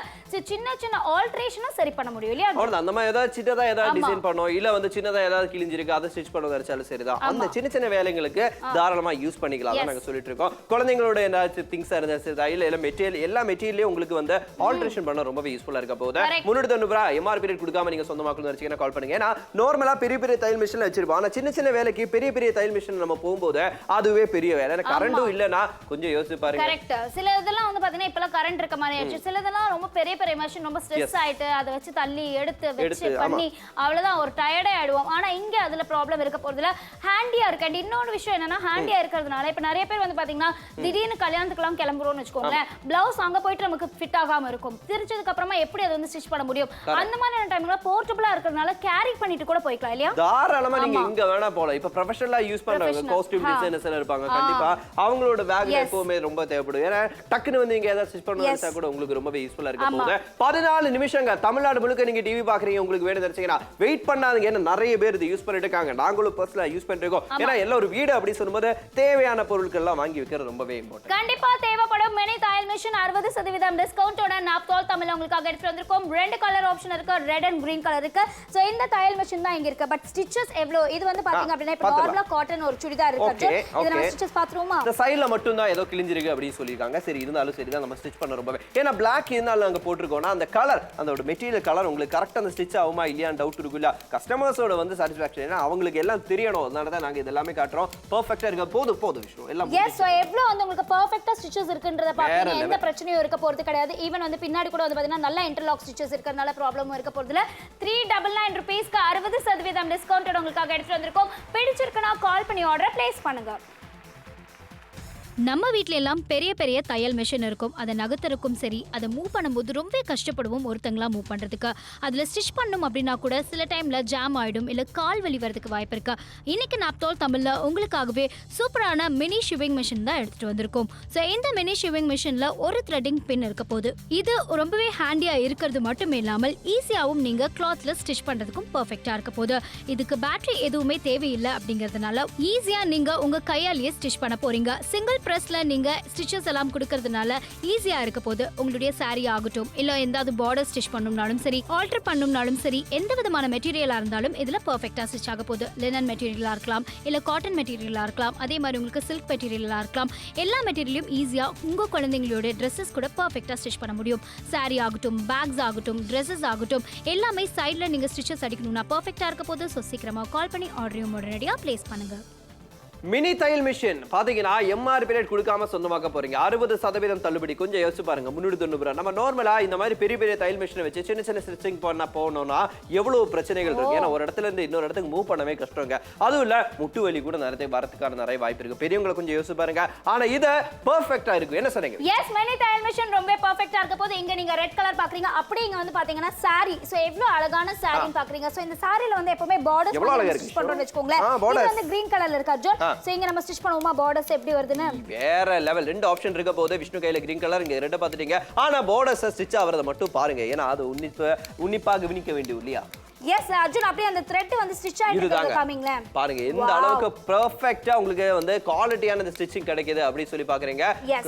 சின்ன சின்ன ஆல்டரேஷனை சரி பண்ண முடியும் இல்லையா? அவ்வளவுதான். நம்ம ஏதாவது சின்னதா ஏதாவது டிசைன் பண்ணோம், இல்ல வந்து சின்னதா ஏதாவது கிழிஞ்சிருக்கு அதை ஸ்டிச் பண்ண வச்சாலும் சரிதான். அந்த சின்ன சின்ன வேலைகளுக்கு தாராளமா யூஸ் பண்ணிக்கலாம். நாங்க சொல்லிட்டு இருக்கோம். குழந்தைங்களோட ஏதாவது திங்ஸ் இருந்தா சரி, இல்ல மெட்டீரியல் எல்லா மெட்டீரியலையும் உங்களுக்கு வந்து ஆல்டரேஷன் பண்ண ரொம்ப யூஸ்ஃபுல்லா இருக்க போகுது. 390 எம்ஆர்பி ரேட் கொடுக்காம நீங்க சொந்தமாக்கணும் நினைச்சீங்கன்னா கால் பண்ணுங்க. ஏன்னா நார்மலா பெரிய பெரிய தையல் மிஷின்ல வச்சிருப்போம். ஆனா சின்ன சின்ன வேலைக்கு பெரிய பெரிய தையல் மிஷின் நம்ம போகும்போது அதுவே பெரிய வேலை. ஏன்னா கரண்டும் இல்லனா கொஞ்சம் யோசிச்சு பாருங்க. கரெக்ட். சில இதெல்லாம் வந்து பாத்தீங்கன்னா இப்பலாம் கரண்ட் இருக்க மாதிரி ஆயிடுச்சு. சிலதெல்லாம் ரொம்ப பெரிய பெரிய மிஷின் ரொம்ப ஸ்ட்ரெஸ் ஆயிட்டு அதை வச்சு தள்ளி எடுத்து வச்சு பண்ணி அவ்வளவுதான் ஒரு டயர்டே ஆயிடுவோம். ஆனா இங்க அதுல ப்ராப்ளம் இருக்க போறதுல ஹேண்டியா இருக்கு. அண்ட் இன்னொரு விஷயம் என்னன்னா ஹேண்டியா இருக்கிறதுனால இப்ப நிறைய பேர் வந்து பாத்தீங்கன்னா திடீர்னு கல்யாணத்துக்குலாம் கிளம்புறோம்னு வச்சுக்கோங்களேன், பிளவுஸ் அங்க போயிட்டு நமக்கு ஃபிட் ஆகாம இருக்கும். திருச்சதுக்கு அப்புறமா எப்படி அது வந்து ஸ்டிச் பண்ண முடியும் அந்த மாதிரி டைம்ல போர்ட்டபிளா இருக்கிறதுனால கேரி பண்ணிட்டு கூட போய்க்கலாம் இல்லையா தாராளமா நீங்க இங்க வேணா போலாம் இப்ப ப்ரொஃபஷனலா யூஸ் பண்றவங்க காஸ்டியூம் டிசைனர்ஸ் இருப்பாங்க கண்டிப்பா அவங்களோட பேக் எப்பவுமே ரொம்ப தேவைப்படும் ஏன்னா டக்குன்னு வந்து நீங்க ஏதாவது ஸ்டிச் பண்ணனும்னா கூட உங்களுக்கு ரொம்பவே யூஸ்ஃபுல்லா இருக்க போகுது 14 நிமிஷங்க தமிழ்நாடு முழுக்க நீங்க டிவி பாக்குறீங்க உங்களுக்கு வேணும் தெரிஞ்சீங்கன்னா வெயிட் பண்ணாதீங்க ஏன்னா நிறைய பேர் இது யூஸ் பண்ணிட்டு இருக்காங்க நாங்களும் பர்சனலா யூஸ் பண்ணிருக்கோம் ஏன்னா எல்லா ஒரு வீடு அப்படி சொல்லும்போது தேவையான பொருட்கள் எல்லாம் வாங்கி வைக்கிறது ரொம்பவே இம்பார்ட்டன்ட் கண்டிப்பா தேவைப்படும் மினி தையல் மிஷின் 60% டிஸ்கவுண்டோட நாப்தோல் தமிழ்ல உங்களுக்காக எடுத்து வந்திருக்கோம் ரெண்டு கலர் ஆப்ஷன் இருக்கு ரெட் அண்ட் கிரீன் கலர் இருக்கு சோ இந்த தையல் மிஷின் தான் இங்க இருக்கு பட் ஸ்டிச்சஸ் எவ்வளவு இது வந்து பாத்தீங்க அப்படினா இப்ப நார்மலா காட்டன் ஒரு சுடிதார் இருக்கு இத நம்ம ஸ்டிச்சஸ் பாத்துருவோமா இந்த சைடுல மட்டும் தான் ஏதோ கிழிஞ்சிருக்கு அப்படி சொல்லிருக்காங்க சரி இருந்தாலும் சரிதான் நம்ம ஸ்டிச் பண்ண ரொம்பவே ஏன்னா Black இருந்தாலும் அங்க போட்டுருக்கோம்னா அந்த கலர் அந்த மெட்டீரியல் கலர் உங்களுக்கு கரெக்ட்டா அந்த ஸ்டிச் ஆகுமா இல்லையான்னு டவுட் இருக்குல்ல கஸ்டமர்ஸோட வந்து சாட்டிஸ்ஃபேக்ஷன் ஏன்னா அவங்களுக்கு எல்லாம் தெரியணும் அதனால தான் நாங்க இதெல்லாம் காட்டுறோம் பெர்ஃபெக்ட்டா இருக்க போதும் விஷயம் எல்லாம் எஸ் சோ எவ்வளவு வந்து உங்களுக்கு பெர்ஃபெக்ட்டா ஸ்டிச்சஸ் இருக்குன்றத பாத்தீங்க எந்த பிரச்சனையும் இருக்க போறது கிடையாது ஈவன் வந்து பின்னாடி கூட வந்து பாத்தீங்கன்னா நல்ல இன்டர்லாக் ஸ்டிச்சஸ் இருக்கறனால ப்ராப்ளமும் இருக்க போறது இல்ல 399 ரூபீஸ்க்கு 60% டிஸ்கவுண்ட் உங்களுக்காக எடுத்து வந்திருக்கோம் பிடிச்சிருக்குனா கால் பண்ணி ஆர்டர் பிளேஸ் பண்ணுங்க நம்ம வீட்ல எல்லாம் பெரிய பெரிய தையல் மிஷின் இருக்கும் அதை நகர்த்தறக்கும் சரி அதை மூவ் பண்ணும்போது ரொம்ப கஷ்டப்படுவோம் ஒருத்தங்களா மூவ் பண்றதுக்கு அதுல ஸ்டிச் பண்ணும் அப்படின்னா கூட சில டைம்ல ஜாம் ஆயிடும் இல்ல கால் வலி வரதுக்கு வாய்ப்பு இருக்கு இன்னைக்கு நாப்தோல் தமிழ்ல உங்களுக்காகவே சூப்பரான மினி ஷிவிங் மிஷின் தான் எடுத்துட்டு வந்திருக்கோம் ஸோ இந்த மினி ஷிவிங் மிஷின்ல ஒரு த்ரெட்டிங் பின் இருக்க போகுது இது ரொம்பவே ஹேண்டியா இருக்கிறது மட்டும் இல்லாமல் ஈஸியாவும் நீங்க கிளாத்ல ஸ்டிச் பண்றதுக்கும் பெர்ஃபெக்ட்டா இருக்க போகுது இதுக்கு பேட்டரி எதுவுமே தேவையில்லை அப்படிங்கறதுனால ஈஸியா நீங்க உங்க கையாலேயே ஸ்டிச் பண்ண போறீங்க சிங்கிள் பிரஸ்ல நீங்க ஸ்டிச்சஸ் எல்லாம் கொடுக்கறதுனால ஈஸியா இருக்க போது உங்களுடைய சாரி ஆகட்டும் இல்ல எந்தாவது பார்டர் ஸ்டிச் பண்ணணும்னாலும் சரி ஆல்டர் பண்ணணும்னாலும் சரி எந்த விதமான மெட்டீரியலா இருந்தாலும் இதுல பெர்ஃபெக்ட்டா ஸ்டிச் ஆக போகுது லினன் மெட்டீரியலா இருக்கலாம் இல்ல காட்டன் மெட்டீரியலா இருக்கலாம் அதே மாதிரி உங்களுக்கு சில்க் மெட்டீரியலா இருக்கலாம் எல்லா மெட்டீரியலும் ஈஸியா உங்க குழந்தைங்களோட ட்ரெஸ்ஸஸ் கூட பெர்ஃபெக்ட்டா ஸ்டிச் பண்ண முடியும் சாரி ஆகட்டும் பேக்ஸ் ஆகட்டும் ட்ரெஸ்ஸஸ் ஆகட்டும் எல்லாமே சைட்ல நீங்க ஸ்டிச்சஸ் அடிக்கணும்னா பெர்ஃபெக்ட்டா இருக்க போது ஸோ சீக்கிரமா கால் பண்ணி ஆர்டரையும் உடனடியா பிளேஸ் பண்ணுங்க மினி தையல் மிஷின் பாத்தீங்கன்னா எம்ஆர்பி ரேட் கொடுக்காம சொந்தமாக்க போறீங்க 60% தள்ளுபடி கொஞ்சம் யோசிச்சு பாருங்க 390 நம்ம நார்மலா இந்த மாதிரி பெரிய பெரிய தையல் மிஷினை வச்சு சின்ன சின்ன ஸ்டிச்சிங் பண்ண போனோம்னா எவ்வளவு பிரச்சனைகள் இருக்கு ஏன்னா ஒரு இடத்துல இருந்து இன்னொரு இடத்துக்கு மூவ் பண்ணவே கஷ்டங்க அதுவும் இல்ல முட்டு வலி கூட நிறைய வாய்ப்பு இருக்கு பெரியவங்களை கொஞ்சம் யோசிச்சு பாருங்க ஆனா இது பெர்ஃபெக்ட்டா இருக்கும் என்ன சொன்னீங்க எஸ் மினி தையல் மிஷின் ரொம்ப பெர்ஃபெக்ட்டா இருக்க போது இங்க நீங்க ரெட் கலர் பாக்குறீங்க அப்படியே இங்க வந்து பாத்தீங்கன்னா சாரி சோ எவ்வளவு அழகான சாரி பாக்குறீங்க சோ இந்த சாரில வந்து எப்பவுமே பார்டர்ஸ் ஸ்டிச் பண்றோம்னு வெச்சுக்கோங்க இது வந்து கிரீன் கலர்ல இருக்கா ஜோ சோ இங்க நம்ம ஸ்டிச் பண்ணுவோமா பார்டர்ஸ் எப்படி வருதுன்னு வேற லெவல் ரெண்டு ஆப்ஷன் இருக்க போது விஷ்ணு கையில கிரீன் கலர் இங்க ரெட்ட பாத்துட்டீங்க ஆனா பார்டர்ஸ் ஸ்டிச் ஆவறத மட்டும் பாருங்க ஏன்னா அது உன்னிப்பா கவனிக்க வேண்டியது இல்லையா எஸ் அர்ஜுன் அப்படியே அந்த த்ரெட் வந்து ஸ்டிட்ச் ஆயிட்டு காமிங்களே பாருங்க எந்த அளவுக்கு பெர்ஃபெக்ட்டா உங்களுக்கு வந்து குவாலிட்டியான இந்த ஸ்டிச்சிங் கிடைக்குது அப்படி சொல்லி பாக்குறீங்க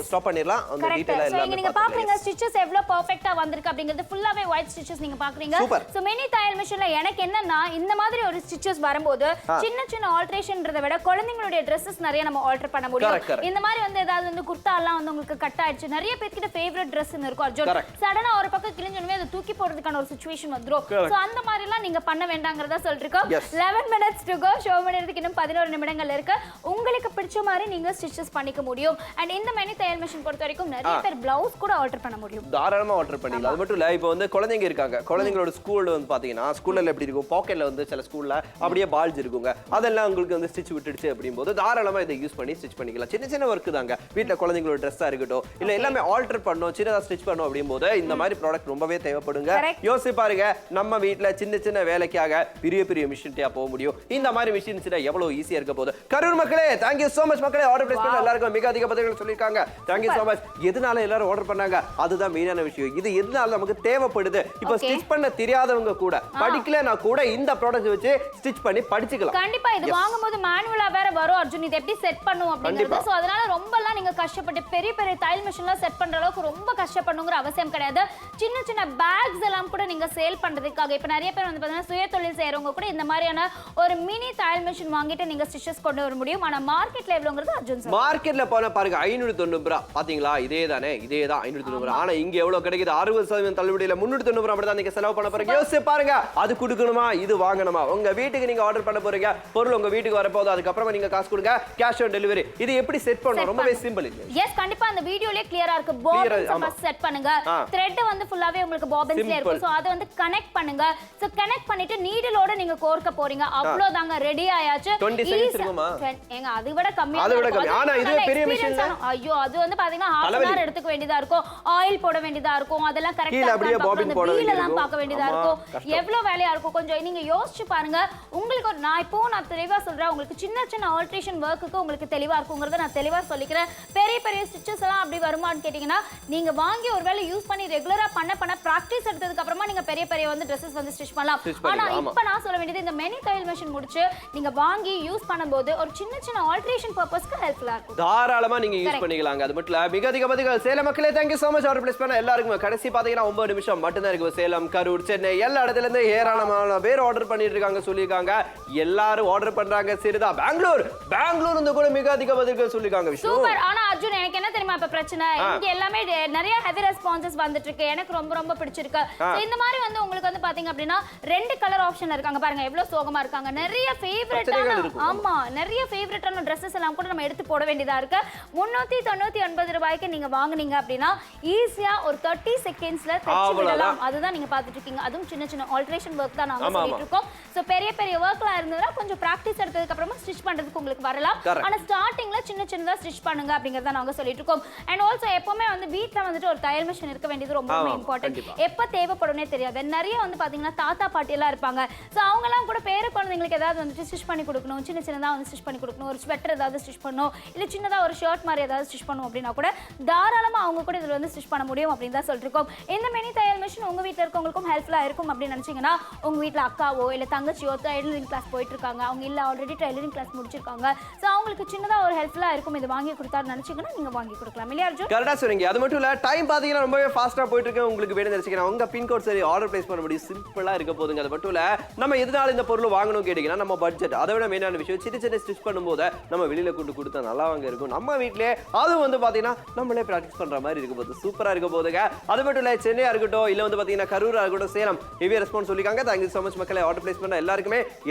ஸ்டாப் பண்ணிரலாம் அந்த டீடைலா எல்லாம் நீங்க பாக்குறீங்க ஸ்டிச்சஸ் எவ்வளவு பெர்ஃபெக்ட்டா வந்திருக்கு அப்படிங்கிறது ஃபுல்லாவே ஒயிட் ஸ்டிச்சஸ் நீங்க பாக்குறீங்க சோ மினி தையல் மிஷின்ல எனக்கு என்னன்னா இந்த மாதிரி ஒரு ஸ்டிச்சஸ் வரும்போது சின்ன சின்ன ஆல்டரேஷன்ன்றத விட குழந்தைகளுடைய Dresses நிறைய நம்ம ஆல்டர் பண்ண முடியும் இந்த மாதிரி வந்து ஏதாவது வந்து குர்தா எல்லாம் வந்து உங்களுக்கு கட் ஆயிடுச்சு நிறைய பேர்கிட்ட ஃபேவரட் Dress இருக்கும் அர்ஜுன் சடனா ஒரு பக்கம் கிழிஞ்சனவே அதை தூக்கி போடுறதுக்கான ஒரு சிச்சுவேஷன் வந்துரும் சோ அந்த மாதிரி எல்லாம் நீங்க பண்ண வேண்டாங்கறத சொல்றோம் 11 minutes to go ஷோ பண்ணிறதுக்கு இன்னும் 11 நிமிடங்கள் இருக்கு உங்களுக்கு பிடிச்ச மாதிரி நீங்க ஸ்டிச்சஸ் பண்ணிக்க முடியும் அண்ட் இந்த மினி தையல் மிஷின் பொறுத்த வரைக்கும் நிறைய பேர் ப்ளவுஸ் கூட ஆல்டர் பண்ண முடியும் தாராளமா ஆல்டர் பண்ணிடலாம் அது மட்டும் இல்ல இப்போ வந்து குழந்தைங்க இருக்காங்க குழந்தைகளோட ஸ்கூல்ல வந்து பாத்தீங்கன்னா ஸ்கூல்ல எப்படி இருக்கும் பாக்கெட்ல வந்து சில ஸ்கூல்ல அப்படியே பால்ஸ் இருக்குங்க அதெல்லாம் உங்களுக்கு வந்து ஸ்டிச் விட்டுடுச்சு அப்படிம்போது தாராளமா இதை யூஸ் பண்ணி ஸ்டிச் பண்ணிக்கலாம் சின்ன சின்ன வர்க் தாங்க வீட்ல குழந்தைகளோட Dress-ஆ இருக்கட்டும் இல்ல எல்லாமே ஆல்டர் பண்ணனும் சின்னதா ஸ்டிச் பண்ணனும் அப்படிம்போது இந்த மாதிரி ப்ராடக்ட் ரொம்பவே தேவைப்படுங்க யோசிச்சு பாருங்க நம்ம வீட்ல சின்ன சின்ன வேலைக்காக பெரிய பெரிய மிஷின்ட்டா போக முடியும் இந்த மாதிரி மிஷின்ஸ்ல எவ்வளவு ஈஸியா இருக்க போகுது கரூர் மக்களே thank you so much மக்களே ஆர்டர் பிளேஸ் பண்ண எல்லாருக்கும் மிக அதிக பதில்கள் சொல்லிருக்காங்க thank you so much எதனால எல்லாரும் ஆர்டர் பண்ணாங்க அதுதான் மெயினான விஷயம் இது எதனால நமக்கு தேவைப்படுது இப்போ ஸ்டிச் பண்ண தெரியாதவங்க கூட படிக்கலனா கூட இந்த ப்ராடக்ட் வச்சு ஸ்டிச் பண்ணி படிச்சுக்கலாம் கண்டிப்பா இது வாங்கும்போது மேனுவலா வேற வரும் அர்ஜுன் இது எப்படி செட் பண்ணுவோம் அப்படிங்கிறது சோ அதனால ரொம்பலாம் நீங்க கஷ்டப்பட்டு பெரிய பெரிய தையல் மிஷின்ல செட் பண்ற அளவுக்கு ரொம்ப கஷ்டப்படணும்ங்கற அவசியம் கிடையாது சின்ன சின்ன பேக்ஸ் எல்லாம் கூட நீங்க சேல் பண்றதுக்காக இப்ப நிறைய பேர் வந்து பாத்தீங்கன்னா சுய தொழில் செய்றவங்க கூட இந்த மாதிரியான ஒரு மினி தையல் மிஷின் வாங்கிட்டு நீங்க ஸ்டிச்சஸ் கொண்டு வர முடியும் ஆனா மார்க்கெட்ல எவ்வளவுங்கிறது அர்ஜுன் சார் மார்க்கெட்ல போனா பாருங்க 590 ரூபாய் பாத்தீங்களா இதேதானே இதேதான் 590 ரூபாய் ஆனா இங்க எவ்வளவு கிடைக்குது 60% தள்ளுபடியில 390 ரூபாய் மட்டும் தான் நீங்க செலவு பண்ண போறீங்க யோசிச்சு பாருங்க அது கொடுக்கணுமா இது வாங்கணுமா உங்க வீட்டுக்கு நீங்க ஆர்டர் பண்ண போறீங்க பொருள் உங்க வீட்டுக்கு வரப்போகுது அதுக்கு அப்புறமா நீங்க காசு கொடுங்க கேஷ் ஆன் டெலிவரி இது எப்படி செட் பண்ணனும் ரொம்பவே சிம்பிள் இல்ல எஸ் கண்டிப்பா அந்த வீடியோலயே கிளியரா இருக்கு பாபின்ஸ் ஃபர்ஸ்ட் செட் பண்ணுங்க த்ரெட் வந்து ஃபுல்லாவே உங்களுக்கு பாபின்ஸ்ல இருக்கும் சோ அதை வந்து கனெக்ட் பண்ணுங்க சோ கனெக்ட் பண்ணிட்டு நீடிலோட நீங்க கோர்க்க போறீங்க அவ்வளவுதாங்க ரெடி ஆயாச்சு 20 செகண்ட்ஸ் இருக்குமா ஏங்க அதை விட கம்மியா அதை விட கம்மி ஆனா இது பெரிய மிஷின் ஐயோ அது வந்து பாத்தீங்கன்னா half an hour எடுத்துக்க வேண்டியதா இருக்கும் ஆயில் போட வேண்டியதா இருக்கும் அதெல்லாம் கரெக்ட்டா அப்படியே பாபின் போட வேண்டியதா இருக்கும் பார்க்க வேண்டியதா இருக்கும் எவ்வளவு வேலையா இருக்கும் கொஞ்சம் நீங்க யோசிச்சு பாருங்க உங்களுக்கு ஒரு நான் தெளிவா சொல்றேன் உங்களுக்கு சின்ன சின்ன ஆல்ட்ரேஷன் வர்க்குக்கு உங்களுக்கு தெளிவா இருக்கும்ங்கறத நான் தெளிவா சொல்லிக்கிறேன் பெரிய பெரிய ஸ்டிச்சஸ் எல்லாம் அப்படி வருமான்னு கேட்டீங்கன்னா நீங்க வாங்கி ஒருவேளை யூஸ் பண்ணி ரெகுலரா பண்ண பிராக்டிஸ் எடுத்ததுக்கு அப்புறமா நீங்க பெரிய பெரிய வந்து Dresses வந்து ஸ்டிச் பண்ணலாம் ஆனா இப்போ நான் சொல்ல வேண்டியது இந்த மெனி தையல் மெஷின் முடிச்சு நீங்க வாங்கி யூஸ் பண்ணும்போது ஒரு சின்ன சின்ன ஆல்ட்ரேஷன் பர்பஸ்க்கு ஹெல்ப்ஃபுல்லா இருக்கும் தாராளமா நீங்க யூஸ் பண்ணிக்கலாங்க அது மட்டும் இல்ல மிக அதிக பதிகள் சேலம் மக்களே thank you so much order place பண்ண எல்லாருக்கும் கடைசி பாத்தீங்கன்னா 9 நிமிஷம் மட்டும் தான் இருக்கு சேலம் கரூர் சென்னை எல்லா இடத்துல இருந்து ஏராளமான பேர் ஆர்டர் பண்ணிட்டு இருக்காங்க சொல்லிருக்காங்க எல்லாரும் ஆர்டர் பண்றாங்க சரிதா பெங்களூர் இருந்து கூட மிக அதிக பதில்கள் சொல்லிருக்காங்க சூப்பர் ஆனா அர்ஜுன் எனக்கு என்ன தெரியுமா இப்ப பிரச்சனை இங்க எல்லாமே நிறைய ஹெவி ரெஸ்பான்சஸ் வந்துட்டு இருக்கு எனக்கு ரொம்ப ரொம்ப பிடிச்சிருக்கு இந்த மாதிரி வந்து உங்களுக்கு வந்து பாத்தீங்க அப்படினா ரெண்டு கலர் ஆப்ஷன் இருக்காங்க பாருங்க எவ்வளவு சோகமா இருக்காங்க நிறைய ஃபேவரட்டான ஆமா நிறைய ஃபேவரட்டான Dresses எல்லாம் கூட நம்ம எடுத்து போட வேண்டியதா இருக்கு 399 ரூபாய்க்கு நீங்க வாங்குனீங்க அப்படினா ஈஸியா ஒரு 30 செகண்ட்ஸ்ல தச்சு விடலாம் அதுதான் நீங்க பாத்துட்டு இருக்கீங்க அதுவும் சின்ன சின்ன ஆல்ட்ரேஷன் வர்க் தான் நாங்க சொல்லிட்டு இருக்கோம் சோ பெரிய பெரிய வர்க்லாம் இருந்ததுனா கொஞ்சம் பிராக்டீஸ் எடுத்ததுக்கு அப்புறமா ஸ்டிச் பண்றதுக்கு உங்களுக்கு வரலாம் ஆனா ஸ்டார்டிங்ல சின்ன சின்னதா ஸ்டிச் பண்ணுங்க அப்படிங்கறத நாங்க சொல்லிட்டு இருக்கோம் அண்ட் ஆல்சோ எப்பவுமே வந்து வீட்ல வந்துட்டு ஒரு தையல் மிஷின் இருக்க வேண்டியது ரொம்ப இம்பார்ட்டன்ட் எப்ப தேவைப்படும்னே தெரியாது நிறைய வந்து பாத்தீங்கன்னா தாத்தா பாட்டி எல்லாம் இருப்பாங்க சோ அவங்க எல்லாம் கூட பேர குழந்தைங்களுக்கு ஏதாவது வந்து ஸ்டிச் பண்ணி கொடுக்கணும் சின்ன சின்னதா வந்து ஸ்டிச் பண்ணி கொடுக்கணும் ஒரு ஸ்வெட்டர் ஏதாவது ஸ்டிச் பண்ணணும் இல்ல சின்னதா ஒரு ஷர்ட் மாதிரி ஏதாவது ஸ்டிச் பண்ணணும் அப்படினா கூட தாராளமா அவங்க கூட இதுல வந்து ஸ்டிச் பண்ண முடியும் அப்படினு தான் சொல்லிருக்கோம் இந்த மினி தையல் மிஷின் உங்க வீட்ல இருக்கவங்களுக்கும் ஹெல்ப்ஃபுல்லா இருக்கும் அப்படி நினைச்சீங்கன்னா உங்க வீட்ல அக்காவோ இல்ல தங்கச்சியோ டைலரிங் கிளாஸ் போயிட்டு இருக்காங்க அவங்க இல்ல ஆல்ரெடி டைலரிங் கிளாஸ் முடிச்சிருக்காங்க சோ அவங்களுக்கு சின்னதா ஒரு ஹெல்ப்ஃபுல்லா இருக்கும் இது வாங்கி கொடுத்தாரு நினைச்சீங்கன்னா நீங்க வாங்கி கொடுக்கலாம் இல்லையா அர்ஜுன் கரெக்டா சொல்றீங்க அது மட்டும் இல்ல டைம் பாத்தீங்கன்னா ரொம்பவே ஃபாஸ்டா போயிட்டு இருக்கு உங்களுக்கு வேணும் நினைச்சீங்கன்னா உங்க பின் கோட் சரி ஆர்டர் பிளேஸ் பண்ண முடியும் சிம்பிளா இருக்க போதுங்க அது மட்டும் இல்ல நம்ம எதனால இந்த பொருள் வாங்கணும் கேட்டீங்கன்னா நம்ம பட்ஜெட் அதை விட மெயினான விஷயம் சின்ன சின்ன ஸ்டிச் பண்ணும்போது நம்ம வெளியில கொண்டு கொடுத்தா நல்லா வாங்க இருக்கும் நம்ம வீட்லயே அது வந்து பாத்தீங்கன்னா நம்மளே பிராக்டிஸ் பண்ற மாதிரி இருக்க போது சூப்பரா இருக்க போதுங்க அது மட்டும் இல்ல சென்னையா இருக்கட்டும் இல்ல வந்து பாத்தீங்கன்னா கரூரா இருக்கட்டும் சேலம் ஹெவி ரெஸ்பான்ஸ் சொல்லிருக்காங்க தேங்க்யூ சோ மச் மக்களே ஆர்டர் பிளேஸ் பண்ண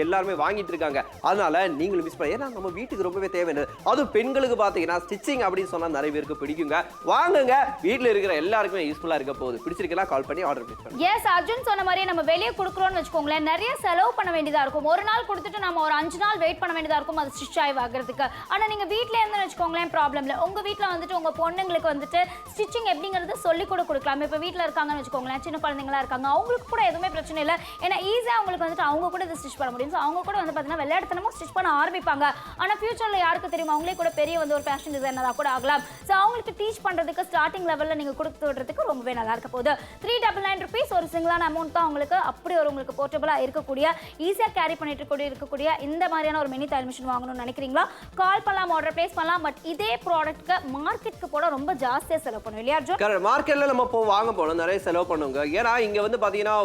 எல்லாருமே வாங்கிட்டு இருக்காங்க அதனால நீங்களும் மிஸ் பண்ண ஏன்னா நம்ம வீட்டுக்கு ரொம்பவே தேவையானது அது பெண்களுக்கு பாத்தீங்கன்னா ஸ்டிச்சிங் அப்படின்னு சொன்னா நிறைய பேருக்கு பிடிக்குங்க வாங்குங்க வீட்ல இருக்கிற எல்லாருக்குமே யூஸ்ஃபுல்லா இருக்க போகுது பிடிச்சிருக்கா கால் பண்ணி ஆர்டர் பிளேஸ் பண்ணுங்க எஸ் அர்ஜுன் சொன்ன மாதிரி நம்ம வெளியே கொடுக்குறோம்னு வெச்சுக்கோங்களேன் நிறைய செலவு பண்ண வேண்டியதா இருக்கும் ஒரு நாள் கொடுத்துட்டு நம்ம ஒரு 5 நாள் வெயிட் பண்ண வேண்டியதா இருக்கும் அது ஸ்டிச் ஆகி வாங்குறதுக்கு ஆனா நீங்க வீட்ல இருந்து வெச்சுக்கோங்களேன் ப்ராப்ளம் இல்ல உங்க வீட்ல வந்துட்டு உங்க பொண்ணுங்களுக்கு வந்துட்டு ஸ்டிச்சிங் எப்படிங்கிறது சொல்லி கொடுக்கலாம் இப்ப வீட்ல இருக்காங்கன்னு வெச்சுக்கோங்களேன் சின்ன குழந்தைங்களா இருக்காங்க அவங்களுக்கு கூட எதுவுமே பிரச்சனை இல்ல ஏன்னா ஈஸியா அவங்களுக்கு வந்துட்டு அவங்க கூட இதை ஸ்டிச் பண்ண முடியும் அவங்க கூட வந்து பாத்தீங்கன்னா விளையாட்டுத்தனமா ஸ்டிச் பண்ண ஆரம்பிப்பாங்க ஆனா ஃபியூச்சர்ல யாருக்கு தெரியும் அவங்களே கூட பெரிய வந்து ஒரு ஃபேஷன் டிசைனரா கூட ஆகலாம் சோ அவங்களுக்கு டீச் பண்றதுக்கு ஸ்டார்டிங் லெவல்ல நீங்க கொடுத்து விடுறதுக்கு ரொம்பவே நல்லா இருக்க போகுது 399 ரூபீஸ் ஒரு சிங்கிளான அமௌண்ட் தான் உங்களுக்கு அப்படி ஒரு உங்களுக்கு போர்ட்டபிளா இருக்கக்கூடிய ஈஸியா கேரி பண்ணிட்டு இருக்கக்கூடிய இந்த மாதிரியான ஒரு மினி தையல் மிஷின் வாங்கணும்னு நினைக்கிறீங்களா கால் பண்ணலாம் ஆர்டர் பிளேஸ் பண்ணலாம் பட் இதே ப்ராடக்ட்க்கு மார்க்கெட்டுக்கு போட ரொம்ப ஜாஸ்தியா செலவு பண்ணுவோம் இல்லையா அர்ஜுன் கரெக்ட் மார்க்கெட்ல நம்ம வாங்க போனோம் நிறைய செலவு பண்ணுங்க ஏன்னா இங்க வந்து பாத்தீங்கன்னா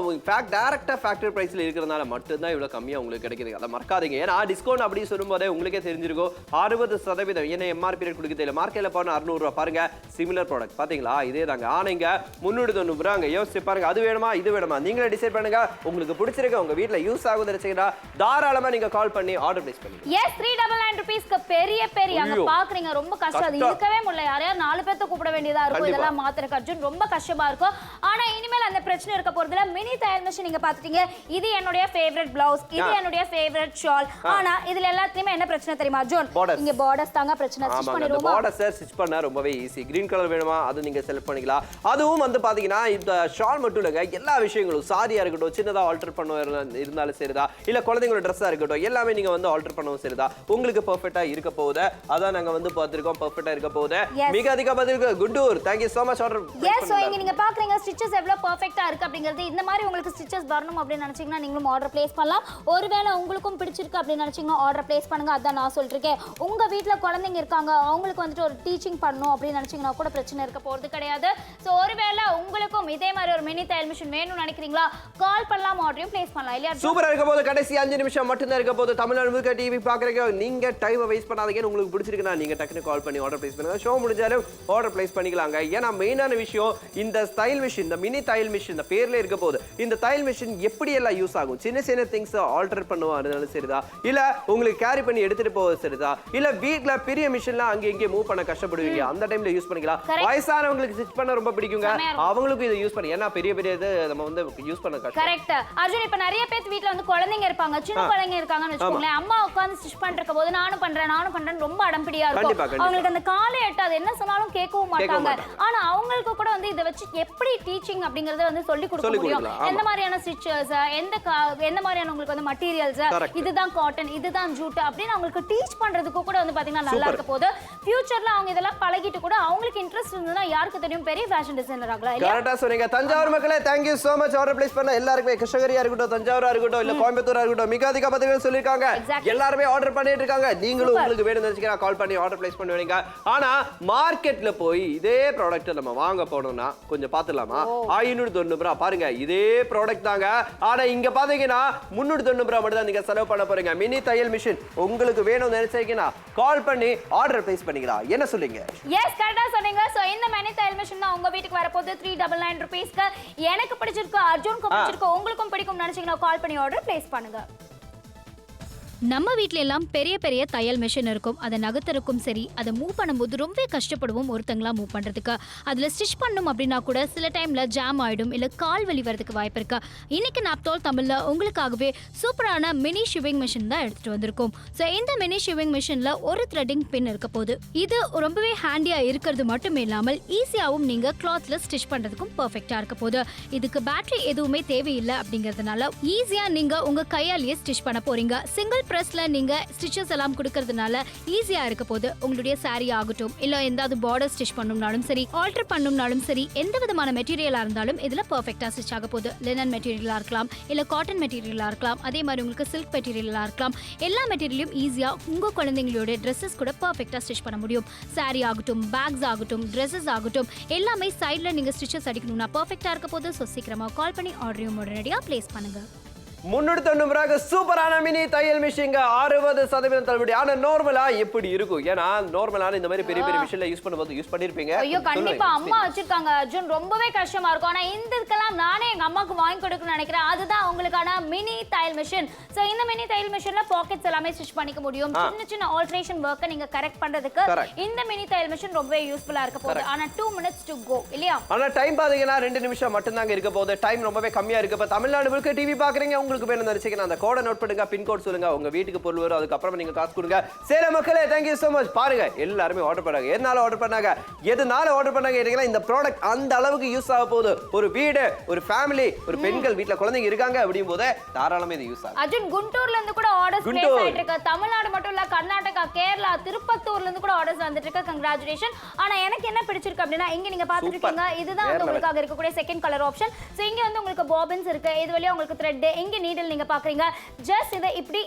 டைரக்டா ஃபேக்டரி பிரைஸ்ல இருக்கிறதுனால மட்டும் தான் இவ்வளவு கம்மியா உங்களுக்கு கிடைக்குது அதை மறக்காதீங்க ஏன்னா டிஸ்கவுண்ட் அப்படி சொல்லும்போதே உங்களுக்கே தெரிஞ்சிருக்கும் 60% என்ன எம்ஆர்பி ரேட் கொடுக்குது இல்ல மார்க்கெட்ல போனா 600 ரூபாய் பாருங்க சிமிலர் ப்ராடக்ட் பாத்தீங்களா இதே தாங்க ஆனா இங்க 390 ரூபாய் யோசிச்சு பாருங்க அது வேணுமா இது வேணுமா நீங்களே டிசைட் பண்ணுங்க உங்களுக்கு பிடிச்சிருக்க உங்க வீட்ல யூஸ் ஆகுது நினைச்சீங்கன்னா தாராளமா நீங்க கால் பண்ணி ஆர்டர் பிளேஸ் பண்ணுங்க எஸ் 399 ரூபீஸ்க்கு பெரிய அங்க பாக்குறீங்க ரொம்ப கஷ்டம் அது இருக்கவே முடியல யாரையாவது 4 பேர்த்த கூப்பிட வேண்டியதா இருக்கும் இதெல்லாம் மாத்திரக்கு அர்ஜுன் ரொம்ப கஷ்டமா இருக்கும் ஆனா இனிமேல் அந்த பிரச்சனை இருக்க போறதுல மினி தையல் மிஷின் நீங்க பாத்துட்டீங்க இது என்னுடைய ஃபேவரட் பிளவுஸ் இது என்னுடைய ஃபேவரட் ஷால் ஆனா இதுல எல்லாத்துலயுமே என்ன பிரச்சனை தெரியுமா அர்ஜுன் இங்க பார்டர்ஸ் தாங்க பிரச்சனை ஸ்டிச் பண்ணிடுவோமா பார்டர்ஸ் ஸ்டிச் பண்ண ரொம்பவே ஈஸி கிரீன் கலர் வேணுமா அது நீங்க செலக்ட் பண்ணிக்கலாம் அதுவும் வந்து பாத்தீங்கன்னா இந்த ஷால் மட்டும் இல்லங்க எல்லா விஷயங்களும் சாரியா இருக்கட்டும் சின்னதா ஆல்டர் பண்ண இருந்தாலும் சரிதா இல்ல குழந்தைங்களோட ட்ரெஸ்ஸா இருக்கட்டும் எல்லாமே நீங்க வந்து ஆல்டர் பண்ணவும் சரிதா உங்களுக்கு பெர்ஃபெக்ட்டா இருக்க போகுது அதான் நாங்க வந்து பாத்துறோம் பெர்ஃபெக்ட்டா இருக்க போகுது மிக அதிக பதிலுக்கு Kuttur thank you so much order S so இங்க நீங்க பாக்குறீங்க ஸ்டிச்சஸ் எவ்வளவு பெர்ஃபெக்ட்டா இருக்கு அப்படிங்கிறது இந்த மாதிரி உங்களுக்கு ஸ்டிச்சஸ் வரணும் அப்படி நினைச்சீங்கன்னா நீங்களும் ஆர்டர் பிளேஸ் பண்ணலாம் ஒருவேளை உங்களுக்கும் பிடிச்சிருக்கு அப்படி நினைச்சீங்கன்னா ஆர்டர் பிளேஸ் பண்ணுங்க அதான் நான் சொல்லிருக்கேன் உங்க வீட்ல குழந்தைங்க இருக்காங்க அவங்களுக்கு வந்துட்டு ஒரு டீச்சிங் பண்ணனும் அப்படி நினைச்சீங்கன்னா கூட பிரச்சனை இருக்க போறது கிடையாது சோ ஒருவேளை உங்களுக்கும் இதே மாதிரி ஒரு மினி தையல் மிஷின் வேணும்னு நினைக்கிறீங்களா கால் பண்ணலாம் ஆர்டரும் பிளேஸ் பண்ணலாம் இல்லையா சூப்பரா இருக்க போது கடைசி 5 நிமிஷம் மட்டும் தான் இருக்க போது தமிழ்நாடு முழுக்க டிவி பாக்குறீங்க நீங்க டைம் வேஸ்ட் பண்ணாதீங்க உங்களுக்கு பிடிச்சிருக்குனா நீங்க டக்குனு கால் பண்ணி ஆர்டர் பிளேஸ் பண்ணுங்க ஷோ முடிஞ்சாலும் ஆர்டர் பிளேஸ் பண்ணிக்கலாங்க ஏன்னா மெயினான விஷயம் இந்த தையல் மிஷின் இந்த மினி தையல் மிஷின் இந்த பேர்ல இருக்க போது இந்த தையல் மிஷின் எப்படி எல்லாம் யூஸ் ஆகும் சின்ன சின்ன திங்ஸ் ஆல்டர் பண்ணுவோம் அதனால சரிதா இல்ல உங்களுக்கு கேரி பண்ணி எடுத்துட்டு போவது சரிதா இல்ல வீட்ல பெரிய மிஷின்லாம் அங்க இங்க மூவ் பண்ண கஷ்டப்படுவீங்க அந்த டைம்ல யூஸ் பண்ணிக்கலாம் வயசானவங்களுக்கு ஸ்டிச் பண்ண ரொம்ப பிடிக்குங்க அவங்களுக்கு இதை யூஸ் பண்ணி ஏன்னா பெரிய இது நம்ம வந்து யூஸ் பண்ண கஷ்டம் கரெக்ட் அர்ஜுன் இப்ப நிறைய பேர் வீட்ல வந்து குழந்தைங்க இருப்பாங்க, சின்ன குழந்தைங்க இருக்காங்கன்னு வச்சுக்கோங்களேன். அம்மா உட்கார்ந்து ஸ்டிச் பண்ணிருக்க போது நானும் பண்றேன் ரொம்ப அடம்பிடியா இருக்கும். அவங்களுக்கு அந்த காலே எட்டாது, என்ன சொன்னாலும் கேட்கவும் மாட்டாங்க. ஆனா அவங்களுக்கு கூட வந்து இதை வச்சு எப்படி டீச்சிங் அப்படிங்கறத வந்து சொல்லி கொடுக்க முடியும். எந்த மாதிரியான ஸ்டிச்சஸ், எந்த மாதிரியான உங்களுக்கு வந்து மெட்டீரியல்ஸ், இதுதான் காட்டன், இதுதான் ஜூட் அப்படின்னு அவங்களுக்கு டீச் பண்றதுக்கு கூட வந்து பாத்தீங்கன்னா நல்லா இருக்க போது. ஃபியூச்சர்ல அவங்க இதெல்லாம் பழகிட்டு கூட அவங்களுக்கு இன்ட்ரெஸ்ட் இருந்ததுன்னா யாருக்கு தெரியும் பெரிய ஃபேஷன் டிசைனர் ஆகலாம். கரெக்டா சொன்னீங்க. தஞ்சாவூர் மக்களே thank you so much. Order place பண்ண எல்லாருக்குமே கிருஷ்ணகிரியா இருக்கட்டும், தஞ்சாவூரா இருக்கட்டும், இல்ல கோயம்புத்தூரா இருக்கட்டும், மிக அதிக பதிவுகள் சொல்லிருக்காங்க. எல்லாருமே ஆர்டர் பண்ணிட்டு இருக்காங்க. நீங்களும் உங்களுக்கு வேணும்னு நினைச்சீங்கன்னா கால் பண்ணி ஆர்டர் பிளேஸ் பண்ணுவீங்க. ஆனா மார்க்கெட்ல போய் இதே ப்ராடக்ட் நம்ம வாங்க போனோம்னா கொஞ்சம் பாத்துலாமா? 590 ரூபாய் பாருங்க, இதே ப்ராடக்ட் தாங்க. ஆனா இங்க பாத்தீங்கன்னா 390 ரூபாய் மட்டும் தான் நீங்க செலவு பண்ண போறீங்க. மினி தையல் மிஷின் உங்களுக்கு வேணும்னு நினைச்சீங்கன்னா கால் பண்ணி ஆர்டர் பிளேஸ் பண்ணிக்கலாம். என்ன சொல்றீங்க? எஸ் கரெக்ட்டா சொன்னீங்க. சோ இந்த மினி தையல் மிஷின் தான் உங்க வீட்டுக்கு வர போகுது 399 ரூபீஸ்க்கு. எனக்கு பிடிச்சிருக்கு, அர்ஜுனுக்கு பிடிச்சிருக்கு, உங்களுக்கும் பிடிக்கும் நினைச்சீங்கன்னா கால் பண்ணி ஆர்டர் பிளேஸ் பண்ணுங்க. நம்ம வீட்ல எல்லாம் பெரிய பெரிய தையல் மிஷின் இருக்கும். அதை நகர்த்தறக்கும் சரி, அதை மூவ் பண்ணும்போது ரொம்ப கஷ்டப்படுவோம் ஒருத்தங்களா மூவ் பண்றதுக்கு. அதுல ஸ்டிச் பண்ணும் அப்படின்னா கூட சில டைம்ல ஜாம் ஆயிடும், இல்ல கால் வலி வரதுக்கு வாய்ப்பு இருக்கு. இன்னைக்கு நாப்தோல் தமிழ்ல உங்களுக்காகவே சூப்பரான மினி ஷிவிங் மிஷின் தான் எடுத்துட்டு வந்திருக்கோம். ஸோ இந்த மினி ஷிவிங் மிஷின்ல ஒரு த்ரெட்டிங் பின் இருக்க போகுது. இது ரொம்பவே ஹேண்டியா இருக்கிறது மட்டும் இல்லாமல் ஈஸியாவும் நீங்க கிளாத்ல ஸ்டிச் பண்றதுக்கும் பெர்ஃபெக்ட்டா இருக்க போகுது. இதுக்கு பேட்டரி எதுவுமே தேவையில்லை அப்படிங்கறதுனால ஈஸியா நீங்க உங்க கையாலேயே ஸ்டிச் பண்ண போறீங்க. சிங்கிள் பிரஸ்ல நீங்க ஸ்டிச்சஸ் எல்லாம் கொடுக்கறதுனால ஈஸியா இருக்க போது. உங்களுடைய சாரி ஆகட்டும், இல்ல எந்தாவது பார்டர் ஸ்டிச் பண்ணணும்னாலும் சரி, ஆல்டர் பண்ணணும்னாலும் சரி, எந்த விதமான மெட்டீரியலா இருந்தாலும் இதுல பெர்ஃபெக்ட்டா ஸ்டிச் ஆக போகுது. லினன் மெட்டீரியலா இருக்கலாம், இல்ல காட்டன் மெட்டீரியலா இருக்கலாம், அதே மாதிரி உங்களுக்கு சில்க் மெட்டீரியலா இருக்கலாம். எல்லா மெட்டீரியலும் ஈஸியா உங்க குழந்தைங்களோட ட்ரெஸ்ஸஸ் கூட பெர்ஃபெக்ட்டா ஸ்டிச் பண்ண முடியும். சாரி ஆகட்டும், பேக்ஸ் ஆகட்டும், ட்ரெஸ்ஸஸ் ஆகட்டும், எல்லாமே சைட்ல நீங்க ஸ்டிச்சஸ் அடிக்கணும்னா பெர்ஃபெக்ட்டா இருக்க போது. ஸோ சீக்கிரமா கால் பண்ணி ஆர்டரையும் உடனடியா பிளேஸ் பண்ணுங்க. 390 ரூபாய்க்கு சூப்பரான மினி தையல் மிஷின் 60% தள்ளுபடி. ஆனா நார்மலா எப்படி இருக்கும்? ஏன்னா நார்மலான இந்த மாதிரி பெரிய பெரிய மிஷின்ல யூஸ் பண்ணும்போது யூஸ் பண்ணிருப்பீங்க. ஐயோ கண்டிப்பா அம்மா வச்சிருக்காங்க அர்ஜுன், ரொம்பவே கஷ்டமா இருக்கும். ஆனா இந்த இதுக்கெல்லாம் நானே எங்க அம்மாக்கு வாங்கி கொடுக்கணும்னு நினைக்கிறேன். அதுதான் உங்களுக்கான மினி தையல் மிஷின். சோ இந்த மினி தையல் மிஷின்ல பாக்கெட்ஸ் எல்லாமே ஸ்டிச் பண்ணிக்க முடியும். சின்ன சின்ன ஆல்டரேஷன் வர்க்க நீங்க கரெக்ட் பண்றதுக்கு இந்த மினி தையல் மிஷின் ரொம்பவே யூஸ்ஃபுல்லா இருக்க போகுது. ஆனா 2 minutes to go இல்லையா? ஆனா டைம் பாத்தீங்கன்னா 2 நிமிஷம் மட்டும் தாங்க இருக்க போகுது. டைம் ரொம்பவே கம்மியா இருக்கு. இப்ப தமிழ்நாடு முழுக்க டிவி பாக்குறீங்க, உங்களுக்கு வேணும் நினைச்சீங்கன்னா அந்த கோடை நோட் பண்ணுங்க, பின் கோட் சொல்லுங்க, உங்க வீட்டுக்கு பொருள் வரும். அதுக்கு அப்புறம் நீங்க காசு கொடுங்க. சேலம் மக்களே தேங்க் யூ so much. பாருங்க எல்லாரும் ஆர்டர் பண்ணாங்க. எதனால ஆர்டர் பண்ணாங்க கேட்டீங்கன்னா இந்த ப்ராடக்ட் அந்த அளவுக்கு யூஸ் ஆக போகுது. ஒரு வீடு, ஒரு ஃபேமிலி, ஒரு பெண்கள் வீட்ல குழந்தைங்க இருக்காங்க அப்படியும் போது தாராளமா இது யூஸ் ஆகும். அர்ஜுன் குண்டூர்ல இருந்து கூட ஆர்டர்ஸ் பிளேஸ் ஆயிட்டு இருக்கு. தமிழ்நாடு மட்டும் இல்ல, கர்நாடகா, கேரளா, திருப்பத்தூர்ல இருந்து கூட ஆர்டர்ஸ் வந்துட்டு இருக்கு. கங்க்ராச்சுலேஷன். ஆனா எனக்கு என்ன பிடிச்சிருக்கு அப்படின்னா இங்க நீங்க பாத்துட்டு இருக்கீங்க, இதுதான் வந்து உங்களுக்காக இருக்கக்கூடிய செகண்ட் கலர் ஆப்ஷன். சோ இங்க வந்து உங்களுக்கு பாபின்ஸ் இருக்கு, இது வழியா உங்களுக்கு த்ரெட், இங்க நீடில் நீங்க பாக்குறீங்க. ஜஸ்ட் இத இப்படி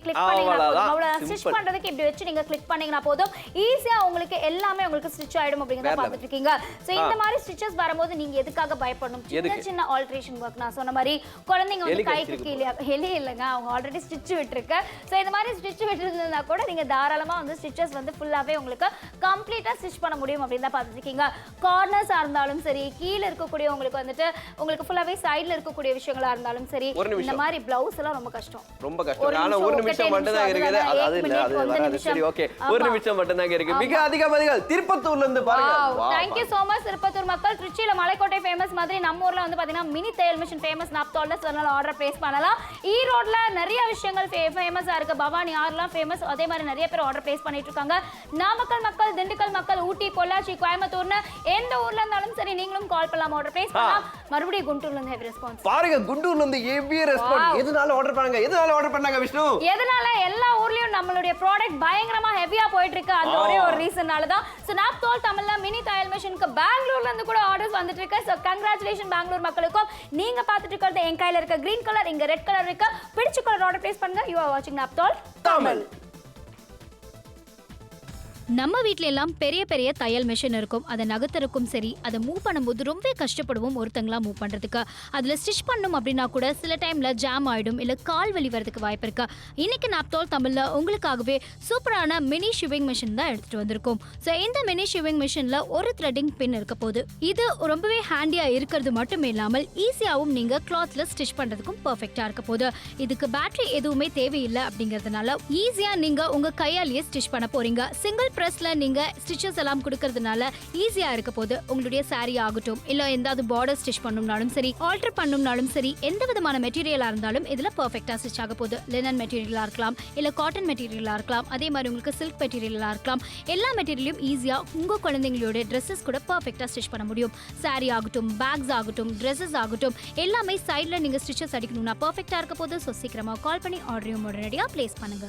கிளிக் பண்ணீங்கன்னா போதும். அவ்வளவுதான். ஸ்டிச் பண்றதுக்கு இப்படி வச்சு நீங்க கிளிக் பண்ணீங்கன்னா போதும். ஈஸியா உங்களுக்கு எல்லாமே உங்களுக்கு ஸ்டிச் ஆயிடும் அப்படிங்கறத பாத்துட்டு இருக்கீங்க. சோ இந்த மாதிரி ஸ்டிச்சஸ் வரும்போது நீங்க எதுக்காக பயப்படணும்? சின்ன சின்ன ஆல்டரேஷன் வர்க் நான் சொன்ன மாதிரி குழந்தைங்க வந்து கைக்கு கீழே எலி இல்லங்க, அவங்க ஆல்ரெடி ஸ்டிச் விட்டுருக்கு. சோ இந்த மாதிரி ஸ்டிச் விட்டுருந்தா கூட நீங்க தாராளமா வந்து ஸ்டிச்சஸ் வந்து ஃபுல்லாவே உங்களுக்கு கம்ப்ளீட்டா ஸ்டிச் பண்ண முடியும் அப்படின்னு தான் பாத்துட்டு இருக்கீங்க. கார்னர்ஸா இருந்தாலும் சரி, கீழ இருக்கக்கூடிய உங்களுக்கு வந்துட்டு உங்களுக்கு ஃபுல்லாவே சைடுல இருக்கக்கூடிய விஷயங்களா இருந்தாலும் சரி, இந்த மாதிரி பிளவுஸ் எல்லாம் ரொம்ப கஷ்டம். ஆனா ஒரு நிமிஷம் மட்டும் தான் இருக்குது. அது இல்ல, அது வராது. சரி ஓகே, ஒரு நிமிஷம் மட்டும் தான் இருக்கு. மிக அதிக பதிகள் திருப்பத்தூர்ல இருந்து பாருங்க. Thank you so much Tirupattur மக்கள். திருச்சியில மலைக்கோட்டை ஃபேமஸ் மாதிரி நம்ம ஊர்ல வந்து பாத்தீங்கன்னா மினி தையல் மிஷின் ஃபேமஸ். நாப்தோல்ல சொன்னால ஆர்டர் பிளேஸ் பண்ணலாம். ஈரோட்ல நிறைய விஷயங்கள் ஃபேமஸா இருக்கு. பவானி ஆர்லாம் ஃபேமஸ். அதே மாதிரி நிறைய பேர் ஆர்டர் பிளேஸ் பண்ணிட்டு இருக்காங்க. நாமக்கல் மக்கள், திண்டுக்கல் மக்கள், ஊட்டி, பொள்ளாச்சி, கோயம்புத்தூர்னு எந்த ஊர்ல இருந்தாலும் சரி நீங்களும் கால் பண்ணலாம், ஆர்டர் பிளேஸ் பண்ணலாம். மறுபடியும் குண்டூர்ல இருந்து ஹெவி ரெஸ்பான்ஸ் பாருங்க. குண்டூர்ல இருந்து ஹெவி ரெஸ்பான்ஸ். எதனால ஆர்டர் பண்ணாங்க? விஷ்ணு? எதனால எல்லா ஊர்லயும் நம்மளுடைய ப்ராடக்ட் பயங்கரமா ஹெவியா போயிட்டு இருக்கு. அந்த ஒரே ஒரு ரீசனால தான். சோ நாப்தோல் தமிழ்ல மினி தையல் மிஷினுக்கு பெங்களூர்ல இருந்து கூட ஆர்டர்ஸ் வந்துட்டு இருக்கு. சோ கங்க்ராச்சுலேஷன் பெங்களூர் மக்களுக்கும். நீங்க பாத்துட்டு இருக்கிறது என் கையில இருக்க கிரீன் கலர், இங்க ரெட் கலர் இருக்கு. பிடிச்ச கலர் ஆர்டர் பிளேஸ் பண்ணுங்க. யூ ஆர் வாட்சிங் நாப்தோல் தமிழ். நம்ம வீட்ல எல்லாம் பெரிய பெரிய தையல் மிஷின் இருக்கும். அதை நகர்த்தறக்கும் சரி, அதை மூவ் பண்ணும்போது ரொம்ப கஷ்டப்படுவோம் ஒருத்தங்களா மூவ் பண்றதுக்கு. அதுல ஸ்டிச் பண்ணும் அப்படின்னா கூட சில டைம்ல ஜாம் ஆயிடும், இல்ல கால் வலி வரதுக்கு வாய்ப்பு இருக்கு. இன்னைக்கு நாப்தோல் தமிழ்ல உங்களுக்காகவே சூப்பரான மினி ஷிவிங் மிஷின் தான் எடுத்துட்டு வந்திருக்கோம். ஸோ இந்த மினி ஷிவிங் மிஷின்ல ஒரு த்ரெட்டிங் பின் இருக்க போகுது. இது ரொம்பவே ஹேண்டியா இருக்கிறது மட்டும் இல்லாமல் ஈஸியாவும் நீங்க கிளாத்ல ஸ்டிச் பண்றதுக்கும் பெர்ஃபெக்ட்டா இருக்க போகுது. இதுக்கு பேட்டரி எதுவுமே தேவையில்லை அப்படிங்கறதுனால ஈஸியா நீங்க உங்க கையாலேயே ஸ்டிச் பண்ண போறீங்க. சிங்கிள் பிரஸ்ல நீங்க ஸ்டிச்சஸ் எல்லாம் கொடுக்கறதுனால ஈஸியா இருக்க போது உங்களுடைய saree ஆகட்டும் இல்ல எந்தாவது பார்டர் ஸ்டிச் பண்ணணும்னாலும் சரி ஆல்டர் பண்ணணும்னாலும் சரி எந்த விதமான மெட்டீரியலா இருந்தாலும் இதுல பெர்ஃபெக்ட்டா ஸ்டிச் ஆக போகுது. லினன் மெட்டீரியலா இருக்கலாம் இல்ல காட்டன் மெட்டீரியலா இருக்கலாம், அதே மாதிரி உங்களுக்கு சில்க் மெட்டீரியலா இருக்கலாம். எல்லா மெட்டீரியலையும் ஈஸியா உங்க குழந்தைங்களோட ட்ரெஸ்ஸஸ் கூட பெர்ஃபெக்ட்டா ஸ்டிச் பண்ண முடியும். saree ஆகட்டும், பேக்ஸ் ஆகட்டும், ட்ரெஸ்ஸஸ் ஆகட்டும், எல்லாமே சைடுல நீங்க ஸ்டிச்சஸ் அடிக்கணும்னா பெர்ஃபெக்ட்டா இருக்க போது. ஸோ சீக்கிரமா கால் பண்ணி ஆர்டரையும் உடனடியாக பிளேஸ் பண்ணுங்க.